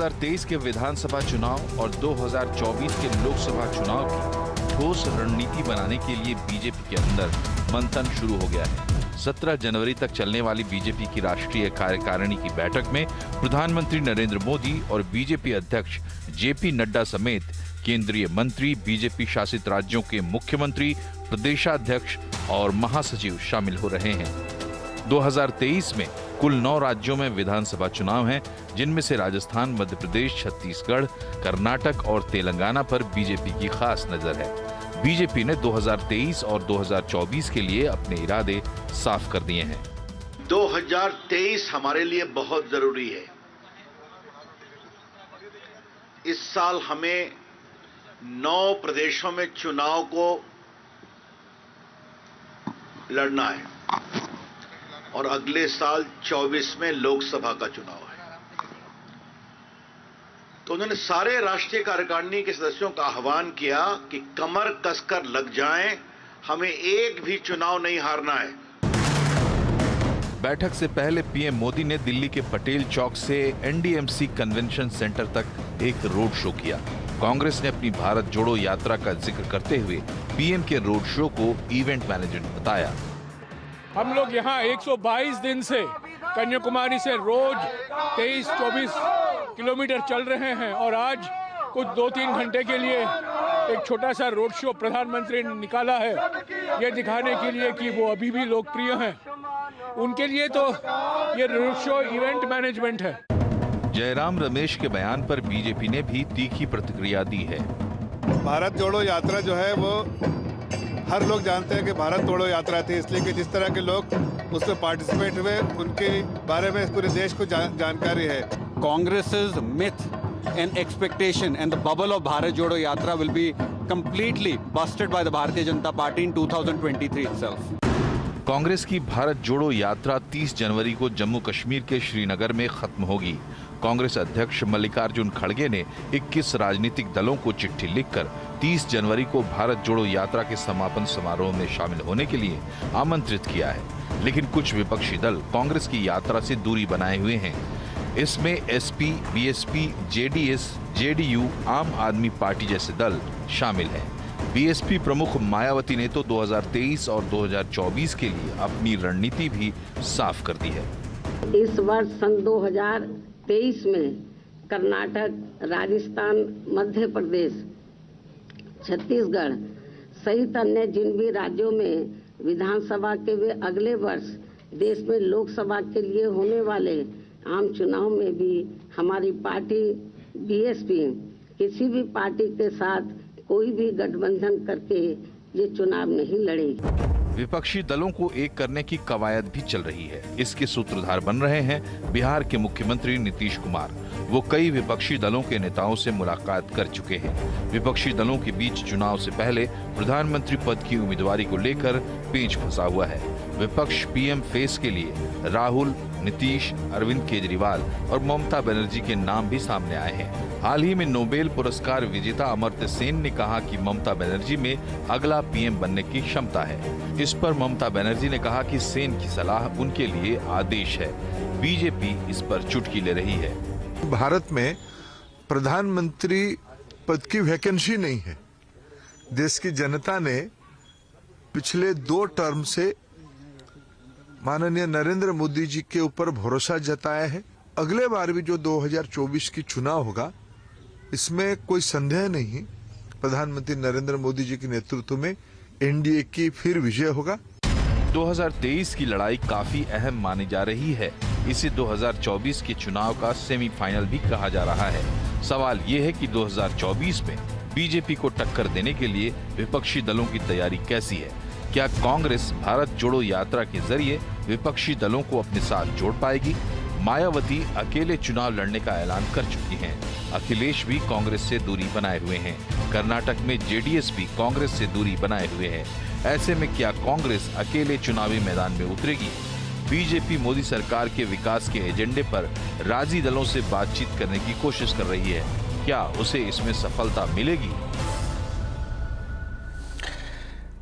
2023 के विधानसभा चुनाव और 2024 के लोकसभा चुनाव की ठोस रणनीति बनाने के लिए बीजेपी के अंदर मंथन शुरू हो गया है। 17 जनवरी तक चलने वाली बीजेपी की राष्ट्रीय कार्यकारिणी की बैठक में प्रधानमंत्री नरेंद्र मोदी और बीजेपी अध्यक्ष जेपी नड्डा समेत केंद्रीय मंत्री, बीजेपी शासित राज्यों के मुख्यमंत्री, प्रदेशाध्यक्ष और महासचिव शामिल हो रहे हैं। 2023 में कुल 9 राज्यों में विधानसभा चुनाव हैं, जिनमें से राजस्थान, मध्य प्रदेश, छत्तीसगढ़, कर्नाटक और तेलंगाना पर बीजेपी की खास नजर है। बीजेपी ने 2023 और 2024 के लिए अपने इरादे साफ कर दिए हैं। 2023 हमारे लिए बहुत जरूरी है। इस साल हमें 9 प्रदेशों में चुनाव को लड़ना है और अगले साल 24 में लोकसभा का चुनाव है। तो उन्होंने सारे राष्ट्रीय कार्यकारिणी के सदस्यों का आह्वान किया कि कमर कसकर लग जाएं, हमें एक भी चुनाव नहीं हारना है। बैठक से पहले पीएम मोदी ने दिल्ली के पटेल चौक से एनडीएमसी कन्वेंशन सेंटर तक एक रोड शो किया। कांग्रेस ने अपनी भारत जोड़ो यात्रा का जिक्र करते हुए पीएम के रोड शो को इवेंट मैनेजमेंट बताया। हम लोग यहाँ 122 दिन से कन्याकुमारी से रोज 23-24 किलोमीटर चल रहे हैं और आज कुछ 2-3 घंटे के लिए एक छोटा सा रोड शो प्रधानमंत्री ने निकाला है, ये दिखाने के लिए कि वो अभी भी लोकप्रिय हैं। उनके लिए तो ये रोड शो इवेंट मैनेजमेंट है। जयराम रमेश के बयान पर बीजेपी ने भी तीखी प्रतिक्रिया दी है। भारत जोड़ो यात्रा जो है वो हर लोग जानते हैं कि भारत जोड़ो यात्रा थी, इसलिए कि जिस तरह के लोग उसमें पार्टिसिपेट हुए उनके बारे में पूरे देश को जानकारी है। Congress's myth and expectation and the bubble of Bharat Jodo Yatra will be completely busted by the Bharatiya Janata Party in 2023 itself. Congress की भारत जोड़ो यात्रा 30 जनवरी को जम्मू कश्मीर के श्रीनगर में खत्म होगी। कांग्रेस अध्यक्ष मल्लिकार्जुन खड़गे ने 21 राजनीतिक दलों को चिट्ठी लिखकर 30 जनवरी को भारत जोड़ो यात्रा के समापन समारोह में शामिल होने के लिए आमंत्रित किया है। लेकिन कुछ विपक्षी दल कांग्रेस की यात्रा से दूरी बनाए हुए हैं। इसमें एसपी, बीएसपी, जेडीएस, जेडीयू, आम आदमी पार्टी जैसे दल शामिल हैं। बीएसपी प्रमुख मायावती ने तो 2023 और 2024 के लिए अपनी रणनीति भी साफ कर दी है। इस वर्ष सन 2023 में कर्नाटक, राजस्थान, मध्य प्रदेश, छत्तीसगढ़ सहित अन्य जिन भी राज्यों में विधानसभा के वे अगले वर्ष देश में लोकसभा के लिए होने वाले आम चुनाव में भी हमारी पार्टी बीएसपी किसी भी पार्टी के साथ कोई भी गठबंधन करके ये चुनाव नहीं लड़ेगी। विपक्षी दलों को एक करने की कवायद भी चल रही है। इसके सूत्रधार बन रहे हैं बिहार के मुख्यमंत्री नीतीश कुमार। वो कई विपक्षी दलों के नेताओं से मुलाकात कर चुके हैं। विपक्षी दलों के बीच चुनाव से पहले प्रधानमंत्री पद की उम्मीदवारी को लेकर पेंच फंसा हुआ है। विपक्ष पीएम फेस के लिए राहुल, नीतीश, अरविंद केजरीवाल और ममता बनर्जी के नाम भी सामने आए हैं। हाल ही में नोबेल पुरस्कार विजेता अमर्त्य सेन ने कहा कि ममता बनर्जी में अगला पीएम बनने की क्षमता है। इस पर ममता बनर्जी ने कहा कि सेन की सलाह उनके लिए आदेश है। बीजेपी इस पर चुटकी ले रही है। भारत में प्रधानमंत्री पद की वैकेंसी नहीं है। देश की जनता ने पिछले 2 टर्म से माननीय नरेंद्र मोदी जी के ऊपर भरोसा जताया है। अगले बार भी जो 2024 की चुनाव होगा, इसमें कोई संदेह नहीं, प्रधानमंत्री नरेंद्र मोदी जी के नेतृत्व में एनडीए की फिर विजय होगा। 2023 की लड़ाई काफी अहम मानी जा रही है। इसे 2024 के चुनाव का सेमीफाइनल भी कहा जा रहा है। सवाल ये है कि 2024 में बीजेपी को टक्कर देने के लिए विपक्षी दलों की तैयारी कैसी है? क्या कांग्रेस भारत जोड़ो यात्रा के जरिए विपक्षी दलों को अपने साथ जोड़ पाएगी? मायावती अकेले चुनाव लड़ने का ऐलान कर चुकी हैं। अखिलेश भी कांग्रेस से दूरी बनाए हुए हैं। कर्नाटक में जेडीएस भी कांग्रेस से दूरी बनाए हुए है। ऐसे में क्या कांग्रेस अकेले चुनावी मैदान में उतरेगी? बीजेपी मोदी सरकार के विकास के एजेंडे पर राजी दलों से बातचीत करने की कोशिश कर रही है। क्या उसे इसमें सफलता मिलेगी?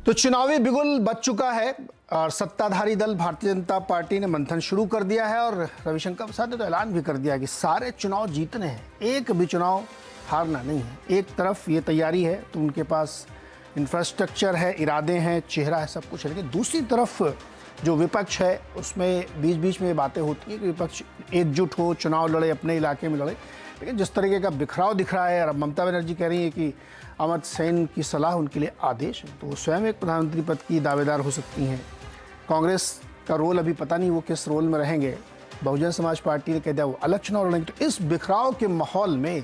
तो चुनावी बिगुल बज चुका है। और सत्ताधारी दल भारतीय जनता पार्टी ने मंथन शुरू कर दिया है और रविशंकर प्रसाद ने तो ऐलान भी कर दिया कि सारे चुनाव जीतने हैं, एक भी चुनाव हारना नहीं है। एक तरफ ये तैयारी है तो उनके पास इंफ्रास्ट्रक्चर है, इरादे हैं, चेहरा है, सब कुछ है, लेकिन दूसरी तरफ जो विपक्ष है उसमें बीच बीच में ये बातें होती हैं कि विपक्ष एकजुट हो, चुनाव लड़े, अपने इलाके में लड़े, लेकिन जिस तरीके का बिखराव दिख रहा है और अब ममता बनर्जी कह रही है कि अमर्त्य सेन की सलाह उनके लिए आदेश है, तो वो स्वयं एक प्रधानमंत्री पद की दावेदार हो सकती हैं। कांग्रेस का रोल अभी पता नहीं वो किस रोल में रहेंगे। बहुजन समाज पार्टी ने कह दिया वो अलग चुनाव लड़ेंगे। तो इस बिखराव के माहौल में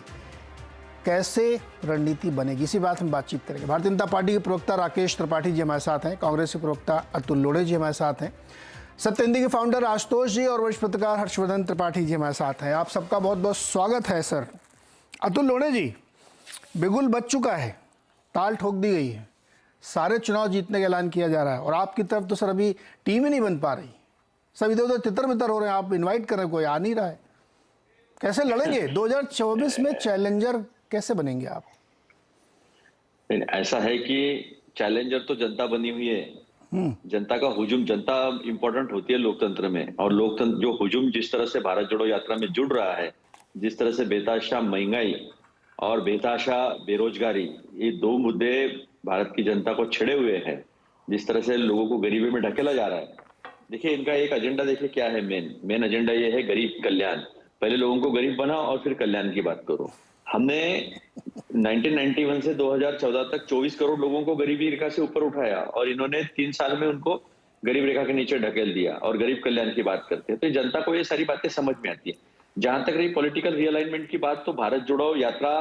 कैसे रणनीति बनेगी, इसी बात हम बातचीत करेंगे। भारतीय जनता पार्टी के प्रवक्ता राकेश त्रिपाठी जी हमारे साथ हैं, कांग्रेस के प्रवक्ता अतुल लोढ़े जी हमारे साथ हैं, सत्य हिंदी के फाउंडर आशुतोष जी और वरिष्ठ पत्रकार हर्षवर्धन त्रिपाठी जी हमारे साथ हैं। आप सबका बहुत बहुत स्वागत है। सर अतुल लोढ़े जी, बिगुल बज चुका है, ताल ठोक दी गई है, सारे चुनाव जीतने का ऐलान किया जा रहा है और आपकी तरफ तो सर अभी टीम ही नहीं बन पा रही, सब इधर उधर तितर बितर हो रहे हैं, आप इन्वाइट कर रहे हैं, कोई आ नहीं रहा है, कैसे लड़ेंगे 2024 में चैलेंजर कैसे बनेंगे आप? ऐसा है कि चैलेंजर तो जनता बनी हुई है। जनता का हुजूम, जनता इंपॉर्टेंट होती है लोकतंत्र में, और लोकतंत्र जो हुजूम जिस तरह से भारत जोड़ो यात्रा में जुड़ रहा है, जिस तरह से बेतहाशा महंगाई और बेतहाशा बेरोजगारी, ये दो मुद्दे भारत की जनता को छिड़े हुए हैं, जिस तरह से लोगों को गरीबी में ढकेला जा रहा है। देखिए इनका एक एजेंडा देखिए क्या है, मेन एजेंडा ये है गरीब कल्याण। पहले लोगों को गरीब बनाओ और फिर कल्याण की बात करो। हमने 1991 से 2014 तक 24 करोड़ लोगों को गरीबी रेखा से ऊपर उठाया और इन्होंने 3 साल में उनको गरीब रेखा के नीचे ढकेल दिया और गरीब कल्याण की बात करते हैं। तो जनता को ये सारी बातें समझ में आती है। जहां तक रही पॉलिटिकल रियलाइनमेंट की बात, तो भारत जोड़ो यात्रा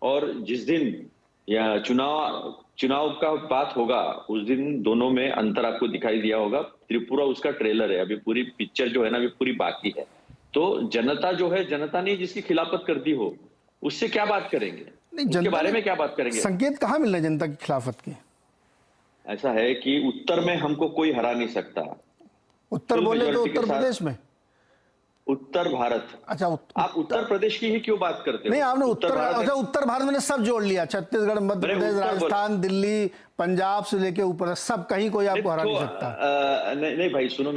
और जिस दिन या चुनाव का बात होगा उस दिन दोनों में अंतर आपको दिखाई दिया होगा। त्रिपुरा उसका ट्रेलर है, अभी पूरी पिक्चर जो है ना अभी पूरी बाकी है। तो जनता जो है, जनता ने जिसकी खिलाफत कर दी हो उससे क्या बात करेंगे, उसके बारे में क्या बात करेंगे? संकेत कहाँ मिल रहे हैं जनता की खिलाफत के? ऐसा है कि उत्तर में हमको कोई हरा नहीं सकता। उत्तर बोले तो उत्तर प्रदेश में, उत्तर भारत। अच्छा आप उत्तर प्रदेश की ही क्यों बात करते हो? नहीं आपने उत्तर भारत में सब जोड़ लिया, छत्तीसगढ़, मध्य प्रदेश, राजस्थान, दिल्ली, पंजाब से लेके ऊपर सब, कहीं कोई आपको हरा नहीं सकता। नहीं भाई सुनो,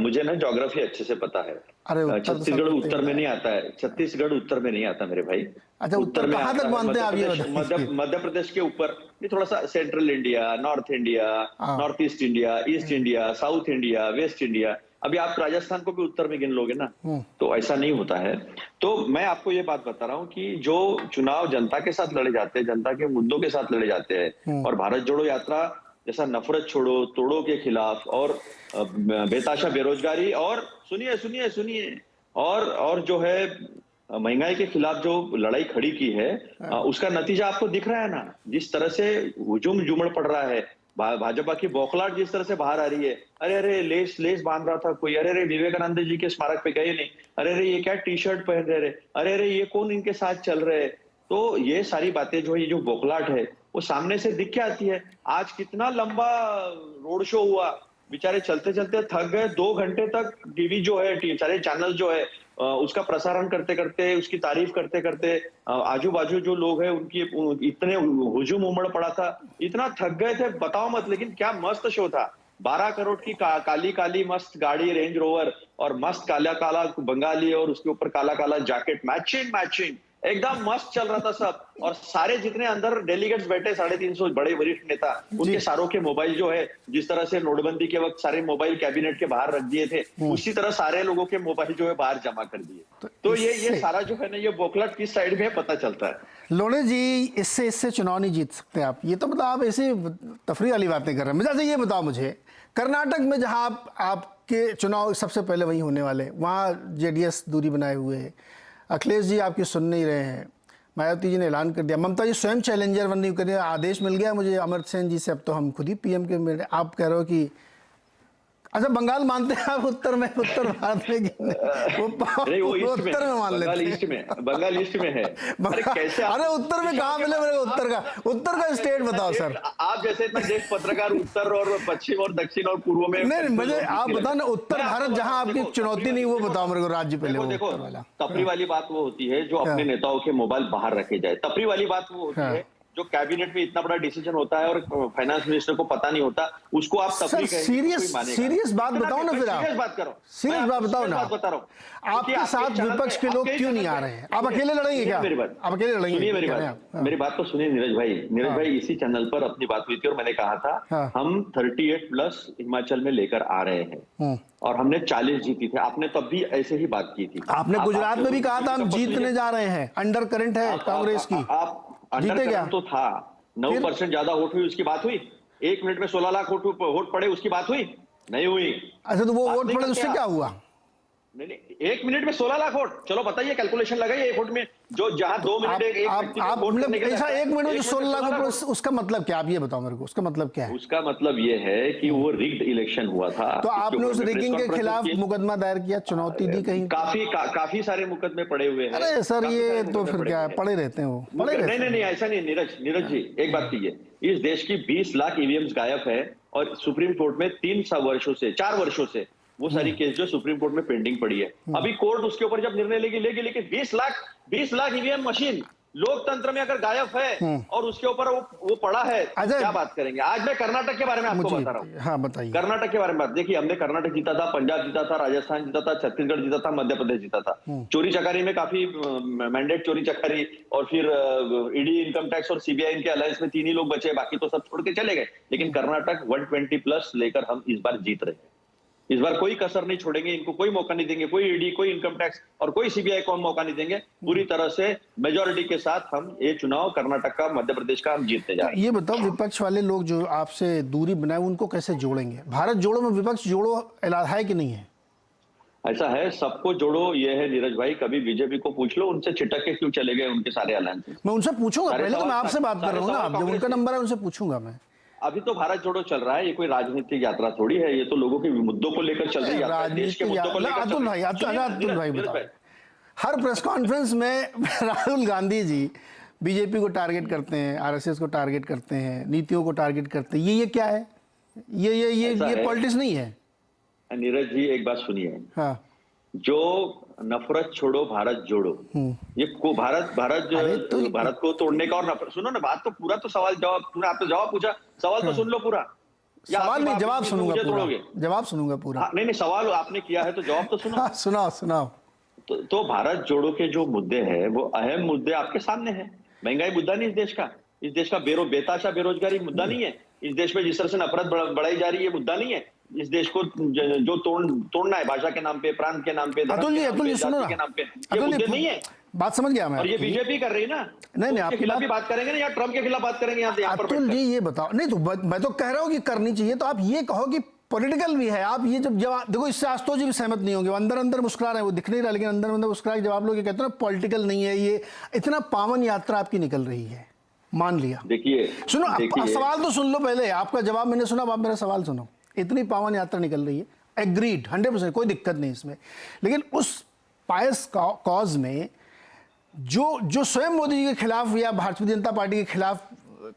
मुझे ना ज्योग्राफी अच्छे से पता है। अरे छत्तीसगढ़ उत्तर में नहीं आता है, छत्तीसगढ़ उत्तर में नहीं आता मेरे भाई। अच्छा उत्तर में कहां तक मानते हैं आप ये? मध्य प्रदेश के ऊपर, ये थोड़ा सा central India, north India, north east India, east India, south India, waste India. अभी आप राजस्थान को भी उत्तर में गिन लोगे ना, तो ऐसा नहीं होता है। तो मैं आपको ये बात बता रहा हूँ कि जो चुनाव जनता के साथ लड़े जाते हैं, जनता के मुद्दों के साथ लड़े जाते हैं, और भारत जोड़ो यात्रा जैसा नफरत छोड़ो तोड़ो के खिलाफ और बेतहाशा बेरोजगारी और सुनिए और जो है महंगाई के खिलाफ जो लड़ाई खड़ी की है, उसका नतीजा आपको दिख रहा है ना। जिस तरह से हुजूम जुमड़ पड़ रहा है, भाजपा की बौखलाहट जिस तरह से बाहर आ रही है, अरे लेस बांध रहा था कोई, अरे विवेकानंद जी के स्मारक पे गए नहीं, अरे ये क्या टी शर्ट पहन रहे, अरे ये कौन इनके साथ चल रहे। तो ये सारी बातें जो है, ये जो बौखलाहट है वो सामने से दिख के आती है। आज कितना लंबा रोड शो हुआ, बेचारे चलते चलते थक गए, 2 घंटे तक टीवी जो है, सारे चैनल जो है उसका प्रसारण करते करते, उसकी तारीफ करते करते, आजू बाजू जो लोग हैं उनकी इतने हुजूम उमड़ पड़ा था, इतना थक गए थे बताओ मत। लेकिन क्या मस्त शो था, 12 करोड़ की काली काली मस्त गाड़ी रेंज रोवर और मस्त काला काला बंगाली और उसके ऊपर काला काला जैकेट, मैचिंग एकदम मस्त चल रहा था सब। और सारे जितने अंदर डेलीगेट्स बैठे 350 बड़े वरिष्ठ नेता, उनके सारों के मोबाइल जो है, जिस तरह से नोटबंदी के वक्त सारे मोबाइल कैबिनेट के बाहर रख दिए थे, उसी तरह सारे लोगों के मोबाइल जो है बाहर जमा कर दिए। तो ये सारा जो है ना, ये बौखलाहट किस साइड में पता चलता है। लोढ़े जी, इससे चुनाव नहीं जीत सकते आप, ये तो मतलब आप ऐसे तफरी वाली बातें कर रहे हैं। मुझे ये बताओ, मुझे कर्नाटक में जहां आपके चुनाव सबसे पहले वहीं होने वाले, वहां जेडीएस दूरी बनाए हुए है, अखिलेश जी आपकी सुन नहीं रहे हैं, मायावती जी ने ऐलान कर दिया, ममता जी स्वयं चैलेंजर बनने के लिए आदेश मिल गया मुझे अमर्त्य सेन जी से, अब तो हम खुद ही पीएम के मेरे। आप कह रहे हो कि अच्छा बंगाल मानते हैं आप उत्तर में, उत्तर भारत में वो उत्तर में मान लेते हैं, बंगाल ईस्ट में है। अरे कैसे अरे उत्तर में कहाँ मिले मेरे को? उत्तर का स्टेट बताओ सर। आप जैसे इतना देश पत्रकार उत्तर और पश्चिम और दक्षिण और पूर्व में, नहीं मुझे आप बताओ ना, उत्तर भारत जहाँ आपकी चुनौती नहीं, वो बताओ मेरे को राज्य पहले। देखो तफरी वाली बात वो होती है जो अपने नेताओं के मोबाइल बाहर रखे जाए, तफरी वाली बात वो होती है जो कैबिनेट में इतना बड़ा डिसीजन होता है और फाइनेंस मिनिस्टर को पता नहीं होता, उसको आप सर सीरियस बात बताओ ना, फिर आप सीरियस बात करो, सीरियस बात बताओ ना। बता रहा हूँ आपके साथ विपक्ष के लोग क्यों नहीं आ रहे हैं? आप अकेले लड़ेंगे क्या? मेरी बात आप अकेले लड़ेंगे? सुनिए मेरी बात तो सुनिए नीरज भाई, इसी चैनल पर अपनी बात हुई थी और मैंने कहा था हम 38+ हिमाचल में लेकर आ रहे हैं और हमने 40 जीती थी। आपने तब भी ऐसे ही बात की थी। आपने गुजरात में भी कहा था हम जीतने जा रहे हैं, अंडर करंट है कांग्रेस की। आप जीते अंडर क्या? करंट तो था, 9% ज्यादा वोट हुई, उसकी बात हुई। 1 मिनट में 16 लाख वोट पड़े, उसकी बात हुई? नहीं हुई। अच्छा, तो वो वोट पड़े उससे क्या हुआ? नहीं, 1 मिनट में 16 लाख वोट। चलो बताइए, कैलकुलेशन लगाइए 1 वोट में, जो जहां 2 मिनट आप मतलब ऐसा 1 मिनट में जो 16 लाख वोट, उसका मतलब क्या? आप ये बताओ मेरे को, उसका मतलब क्या है? उसका मतलब ये है कि वो रिग्ड इलेक्शन हुआ था। तो आपने उस रिगिंग के खिलाफ मुकदमा दायर किया, चुनौती दी कहीं? काफी सारे मुकदमे पड़े हुए हैं। अरे सर, ये तो फिर क्या है, पड़े रहते हैं वो, पड़े रहते हैं। नहीं, ऐसा नहीं नीरज जी, एक बात कीजिए, इस देश की 20 लाख ईवीएम्स गायब है और सुप्रीम कोर्ट में 4 वर्षों से वो सारी केस जो सुप्रीम कोर्ट में पेंडिंग पड़ी है। अभी कोर्ट उसके ऊपर जब निर्णय लेगी, लेकिन 20 लाख ईवीएम मशीन लोकतंत्र में अगर गायब है और उसके ऊपर वो पड़ा है, क्या बात करेंगे? आज मैं कर्नाटक के बारे में आपको बता रहा हूँ। हाँ बताइए। कर्नाटक के बारे में बात देखिए, हमने कर्नाटक जीता था, पंजाब जीता था, राजस्थान जीता था, छत्तीसगढ़ जीता था, मध्य प्रदेश जीता था। चोरी चकारी में काफी मैंडेट चोरी चकारी और फिर ईडी, इनकम टैक्स और सीबीआई, इनके अलायंस में 3 ही लोग बचे, बाकी तो सब छोड़ के चले गए। लेकिन कर्नाटक 120+ लेकर हम इस बार जीत रहे हैं। इस बार कोई कसर नहीं छोड़ेंगे, इनको कोई मौका नहीं देंगे, कोई ईडी, कोई इनकम टैक्स और कोई सीबीआई को हम मौका नहीं देंगे। पूरी तरह से मेजॉरिटी के साथ हम ये चुनाव कर्नाटक का, मध्य प्रदेश का हम जीतने जा रहे हैं। ये बताओ, विपक्ष वाले लोग जो आपसे दूरी बनाए उनको कैसे जोड़ेंगे? भारत जोड़ो में विपक्ष जोड़ो है कि नहीं है? ऐसा है, सबको जोड़ो ये है नीरज भाई। कभी बीजेपी को पूछ लो, उनसे छिटक के क्यों चले गए उनके सारे अलायंस। मैं उनसे पूछूंगा, पहले तो मैं आपसे बात कर रहा हूँ ना, आप जब उनका नंबर है उनसे पूछूंगा मैं। अभी तो भारत जोड़ो चल रहा है, ये कोई राजनीतिक यात्रा थोड़ी है, ये तो लोगों के मुद्दों को लेकर चल रही है, देश के मुद्दों को लेकर। अतुल भाई बताओ, हर प्रेस कॉन्फ्रेंस में राहुल गांधी जी बीजेपी को टारगेट करते हैं, आरएसएस को टारगेट करते हैं, नीतियों को टारगेट करते हैं। ये क्या है? ये पॉलिटिक्स नहीं है। नीरज जी एक बात सुनिए, हाँ, जो नफरत छोड़ो भारत जोड़ो, ये को भारत को तोड़ने का, और नफरत, सुनो ना बात तो पूरा, तो सवाल जवाब, आपने जवाब पूछा, सवाल तो सुन लो पूरा। सवाल नहीं, जवाब सुनूंगा पूरा, जवाब सुनूंगा पूरा। नहीं, सवाल आपने किया है तो जवाब तो सुनो। सुनाओ। तो भारत जोड़ो के जो मुद्दे हैं वो अहम मुद्दे आपके सामने हैं। महंगाई मुद्दा नहीं इस देश का बेताशा बेरोजगारी मुद्दा नहीं है। इस देश में जिस तरह से नफरत बढ़ाई जा रही है, मुद्दा नहीं है। इस देश को जो तोड़ना है भाषा के नाम पे, प्रांत के नाम पे, अतुल जी सुनो ना, मुद्दे नहीं है। बात समझ गया मैं। और ये बीजेपी कर रही है ना। नहीं, आपके खिलाफ भी बात करेंगे ना, या ट्रम्प के खिलाफ बात करेंगे यहाँ पर? अतुल जी ये बताओ, नहीं तो मैं तो कह रहा हूँ कि करनी चाहिए, तो आप ये कहो कि पॉलिटिकल भी है। आप ये जब देखो, इससे आशुतोष जी भी सहमत नहीं होंगे, वो अंदर मुस्कुरा रहे हैं, वो दिख नहीं रहा, लेकिन अंदर मुस्कुरा के जवाब लोग ये कहते हैं पॉलिटिकल नहीं है, ये इतना पावन यात्रा आपकी निकल रही है, मान लिया। देखिए सुनो, सवाल तो सुन लो पहले, आपका जवाब मैंने सुना, आप मेरा सवाल सुनो। इतनी पावन यात्रा निकल रही है, एग्रीड 100%, कोई दिक्कत नहीं इसमें, लेकिन उस पायस कॉज में जो स्वयं मोदी जी के खिलाफ या भारतीय जनता पार्टी के खिलाफ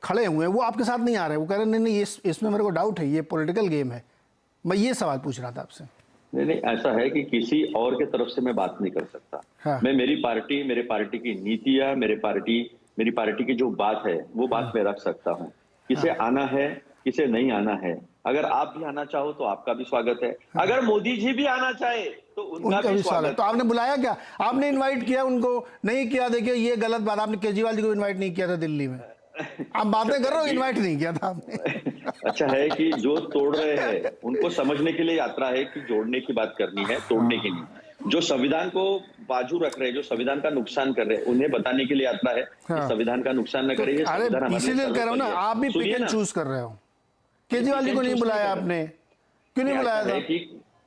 खड़े हुए हैं, वो आपके साथ नहीं आ रहे। वो कह रहे नहीं, इसमें मेरे को डाउट है, ये पॉलिटिकल गेम है। मैं ये सवाल पूछ रहा था आपसे। नहीं, ऐसा है कि किसी और के तरफ से मैं बात नहीं कर सकता। हाँ। मैं मेरी पार्टी की नीतियां, मेरी पार्टी की जो बात है वो बात मैं रख सकता हूँ। किसे आना है, किसे नहीं आना है। अगर आप भी आना चाहो तो आपका भी स्वागत है, अगर मोदी जी भी आना चाहे तो उनका भी स्वागत। तो आपने बुलाया क्या? आपने इनवाइट किया उनको? नहीं किया। देखिए ये गलत बात, आपने केजरीवाल जी को इनवाइट नहीं किया था दिल्ली में। आप बातें कर रहे हो, इनवाइट नहीं किया था आपने। अच्छा है कि जो तोड़ रहे हैं उनको समझने के लिए यात्रा है कि जोड़ने की बात करनी है, तोड़ने की नहीं। जो संविधान को बाजू रख रहे हैं, जो संविधान का नुकसान कर रहे हैं, उन्हें बताने के लिए यात्रा है कि संविधान का नुकसान न करें। इसीलिए कह रहा हूं ना, आप भी पिक एंड चूज कर रहे हो। केजरीवाल जी को नहीं बुलाया आपने, क्यों नहीं बुलाया था?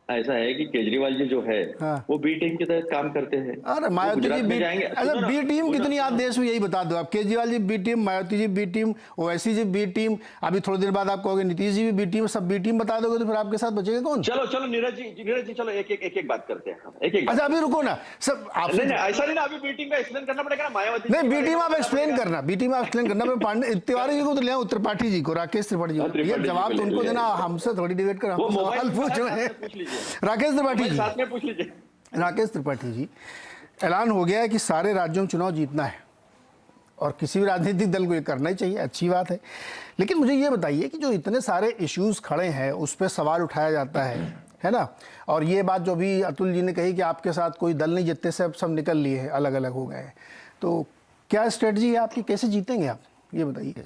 ऐसा है कि केजरीवाल जी जो है वो बी टीम के तहत काम करते हैं। अरे मायावती जी बी टीम कितनी आप देश में, यही बता दो आप। Kejriwal ji B team, Mayawati ji B team, Owaisi ji B team, अभी थोड़ी देर बाद आप कहोगे नीतीश जी भी बी टीम, सब बी टीम बता दोगे तो फिर आपके साथ बचेगा कौन? चलो नीरज जी चलो एक बात करते हैं। अच्छा अभी रुको ना सब, आप नहीं ऐसा नहीं ना, अभी बी टीम का एक्सप्लेन करना पड़ेगा ना। मायावती नहीं, बी टीम आप एक्सप्लेन करना, बी टीम आप एक्सप्लेन करना। पांडे तिवारी जी को तो ले आओ, त्रिपाठी जी को, राकेश त्रिपाठी जी को, ये जवाब तो उनको देना, हमसे थोड़ी डिबेट कर, हम सवाल पूछ रहे हैं। राकेश त्रिपाठी जी, साथ में पूछ लीजिए। राकेश त्रिपाठी जी, ऐलान हो गया है कि सारे राज्यों में चुनाव जीतना है। और किसी भी राजनीतिक दल को ये करना ही चाहिए, अच्छी बात है। लेकिन मुझे ये बताइए कि जो इतने सारे इश्यूज खड़े हैं उस पर सवाल उठाया जाता है ना, और ये बात जो भी अतुल जी ने कही कि आपके साथ कोई दल नहीं, जितने से अब सब निकल लिए हैं, अलग अलग हो गए हैं, तो क्या स्ट्रेटजी है आपकी, कैसे जीतेंगे आप, ये बताइए।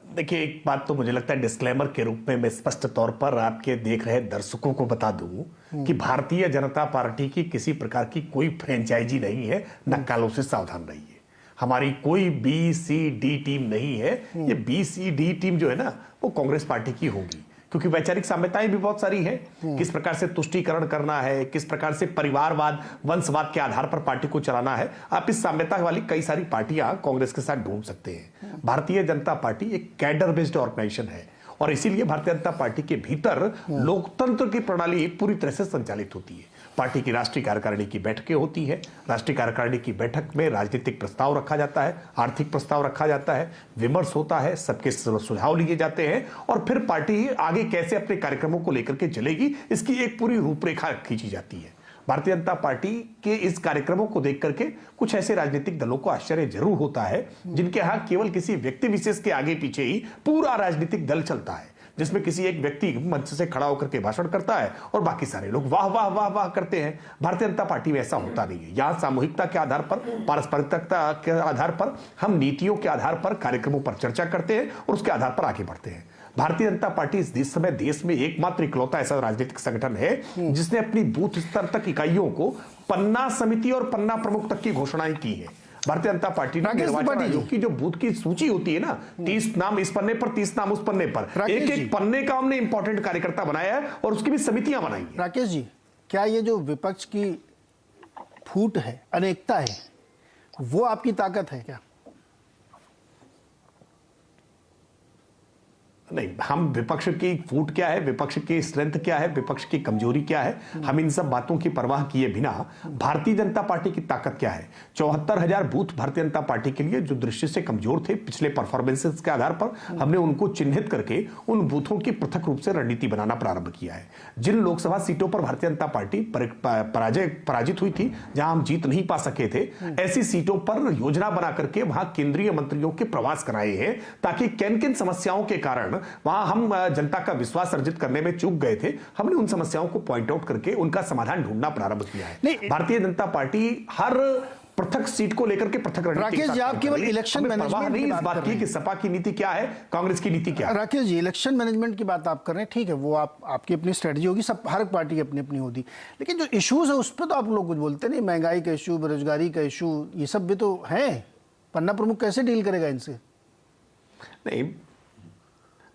देखिए, एक बात तो मुझे लगता है डिस्क्लेमर के रूप में मैं स्पष्ट तौर पर आपके देख रहे दर्शकों को बता दूं कि भारतीय जनता पार्टी की किसी प्रकार की कोई फ्रेंचाइजी नहीं है, नक्कालों से सावधान रहिए। हमारी कोई BCD टीम नहीं है। ये BCD टीम जो है ना, वो कांग्रेस पार्टी की होगी, क्योंकि वैचारिक साम्यताएं भी बहुत सारी हैं। किस प्रकार से तुष्टीकरण करना है, किस प्रकार से परिवारवाद, वंशवाद के आधार पर पार्टी को चलाना है, आप इस साम्यता वाली कई सारी पार्टियां कांग्रेस के साथ ढूंढ सकते हैं। भारतीय जनता पार्टी एक कैडर बेस्ड ऑर्गेनाइजेशन है और इसीलिए भारतीय जनता पार्टी के भीतर लोकतंत्र की प्रणाली पूरी तरह से संचालित होती है। पार्टी की राष्ट्रीय कार्यकारिणी की बैठकें होती है। राष्ट्रीय कार्यकारिणी की बैठक में राजनीतिक प्रस्ताव रखा जाता है, आर्थिक प्रस्ताव रखा जाता है, विमर्श होता है, सबके सुझाव लिए जाते हैं और फिर पार्टी आगे कैसे अपने कार्यक्रमों को लेकर के चलेगी, इसकी एक पूरी रूपरेखा खींची जाती है। भारतीय जनता पार्टी के इस कार्यक्रमों को देख करके कुछ ऐसे राजनीतिक दलों को आश्चर्य जरूर होता है जिनके यहां केवल किसी व्यक्ति विशेष के आगे पीछे ही पूरा राजनीतिक दल चलता है, जिसमें किसी एक व्यक्ति मंच से खड़ा होकर के भाषण करता है और बाकी सारे लोग वाह वाह वाह वाह करते हैं। भारतीय जनता पार्टी में ऐसा होता नहीं है। यहां सामूहिकता के आधार पर, पारस्परिकता के आधार पर, हम नीतियों के आधार पर कार्यक्रमों पर चर्चा करते हैं और उसके आधार पर आगे बढ़ते हैं। भारतीय जनता पार्टी इस समय देश में एकमात्र इकलौता ऐसा राजनीतिक संगठन है जिसने अपनी बूथ स्तर तक इकाइयों को पन्ना समिति और पन्ना प्रमुख तक की घोषणाएं की है। भारतीय जनता पार्टी ने निर्वाचन आयोग की जो बूथ की सूची होती है ना, 30 नाम इस पन्ने पर, 30 नाम उस पन्ने पर, एक एक पन्ने का हमने इंपॉर्टेंट कार्यकर्ता बनाया है और उसकी भी समितियां बनाई है। राकेश जी, क्या ये जो विपक्ष की फूट है, अनेकता है, वो आपकी ताकत है क्या? नहीं, हम विपक्ष की फूट क्या है, विपक्ष की स्ट्रेंथ क्या है, विपक्ष की कमजोरी क्या है, हम इन सब बातों की परवाह किए बिना भारतीय जनता पार्टी की ताकत क्या है। 74,000 बूथ भारतीय जनता पार्टी के लिए जो दृष्टि से कमजोर थे, पिछले परफॉर्मेंसेस के आधार पर हमने उनको चिन्हित करके उन बूथों की पृथक रूप से रणनीति बनाना प्रारंभ किया है। जिन लोकसभा सीटों पर भारतीय जनता पार्टी पराजित हुई थी, जहां हम जीत नहीं पा सके थे, ऐसी सीटों पर योजना बना करके वहां केंद्रीय मंत्रियों के प्रवास कराए हैं ताकि किन किन समस्याओं के कारण वहां हम जनता का विश्वास अर्जित करने में चूक गए थे, हमने उन समस्याओं को पॉइंट आउट करके उनका समाधान ढूंढना प्रारंभ किया है। भारतीय जनता पार्टी हर पृथक सीट को लेकर के पृथक राकेश जी, आप केवल इलेक्शन मैनेजमेंट नहीं इस बात की कि सपा की नीति क्या है, कांग्रेस की नीति क्या है। राकेश जी, इलेक्शन मैनेजमेंट की बात आप कर रहे हैं, ठीक है, वो आपकी अपनी स्ट्रेटजी होगी, सब हर पार्टी की अपनी अपनी होती, लेकिन जो इश्यूज है उस पर तो आप लोग कुछ बोलते नहीं। महंगाई का इशू, बेरोजगारी का इशू, ये सब भी तो है। पन्ना प्रमुख कैसे डील करेगा इनसे?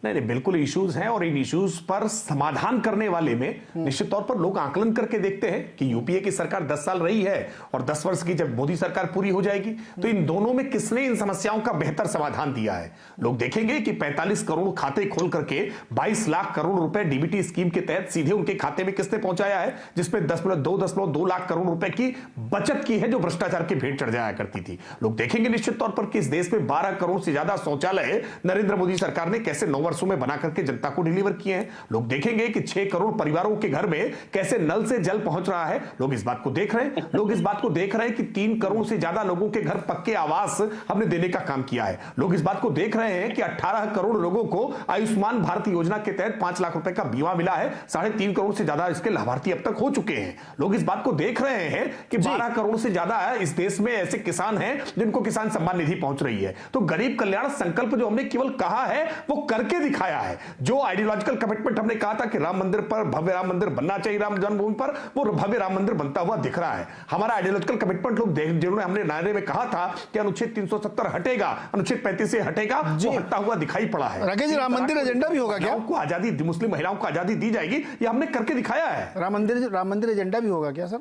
नहीं, बिल्कुल इश्यूज हैं और इन इश्यूज पर समाधान करने वाले में निश्चित तौर पर लोग आकलन करके देखते हैं कि यूपीए की सरकार 10 साल रही है और 10 वर्ष की जब मोदी सरकार पूरी हो जाएगी तो इन दोनों में किसने इन समस्याओं का बेहतर समाधान दिया है। लोग देखेंगे कि 45 करोड़ खाते खोल करके 22 लाख करोड़ रुपए डीबीटी स्कीम के तहत सीधे उनके खाते में किसने पहुंचाया है, जिसमें 10.2 लाख करोड़ रुपए की बचत की है जो भ्रष्टाचार की भेंट चढ़ जाया करती थी। लोग देखेंगे निश्चित तौर पर कि इस देश में 12 करोड़ से ज्यादा शौचालय नरेंद्र मोदी सरकार ने कैसे 9 वर्षों में बना करके जनता को डिलीवर किए हैं। लोग देखेंगे कि 6 करोड़ परिवारों के घर में कैसे नल से जल पहुंच रहा है। लोग इस बात को देख रहे हैं। लोग इस बात को देख रहे हैं कि 3 करोड़ से ज्यादा लोगों के घर पक्के आवास हमने देने का काम किया है। लोग इस बात को देख रहे हैं कि 18 करोड़ लोगों को आयुष्मान भारत योजना के तहत 5 लाख रुपए का बीमा मिला है। 3.5 करोड़ से ज्यादा इसके लाभार्थी अब तक हो चुके हैं। लोग इस बात को देख रहे हैं कि 12 करोड़ से ज्यादा इस देश में ऐसे किसान हैं जिनको किसान सम्मान निधि पहुंच रही है। तो गरीब कल्याण संकल्प जो हमने केवल कहा है वो करके दिखाया है। जो आइडियोलॉजिकल कमिटमेंट हमने कहा था कि राम मंदिर पर भव्य राम मंदिर बनना चाहिए, राम जन्मभूमि पर, वो भव्य राम मंदिर बनता हुआ दिख रहा है। हमारा आइडियोलॉजिकल कमिटमेंट लोग जिन्होंने हमने नारे में कहा था कि अनुच्छेद 370 हटेगा, अनुच्छेद 35 से हटेगा, वो हटता हुआ दिखाई पड़ा है। राकेश जी, राम मंदिर एजेंडा भी होगा क्या? आजादी, मुस्लिम महिलाओं को आजादी दी जाएगी, ये हमने करके दिखाया है। राम मंदिर एजेंडा भी होगा क्या सर?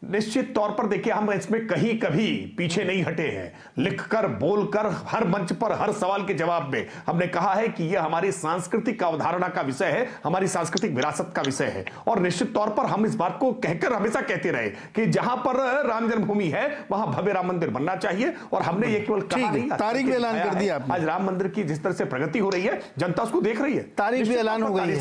निश्चित तौर पर देखिए, हम इसमें कहीं कभी पीछे नहीं हटे हैं। लिखकर, बोलकर, हर मंच पर, हर सवाल के जवाब में हमने कहा है कि यह हमारी सांस्कृतिक अवधारणा का विषय है, हमारी सांस्कृतिक विरासत का विषय है। और निश्चित तौर पर हम इस बात को कहकर हमेशा कहते रहे कि जहां पर राम जन्मभूमि है वहां भव्य राम मंदिर बनना चाहिए। और हमने ये केवल कहा नहीं, तारीख भी ऐलान कर दिया आपने। आज राम मंदिर की जिस तरह से प्रगति हो रही है, जनता उसको देख रही है। तारीख भी ऐलान हो गई है,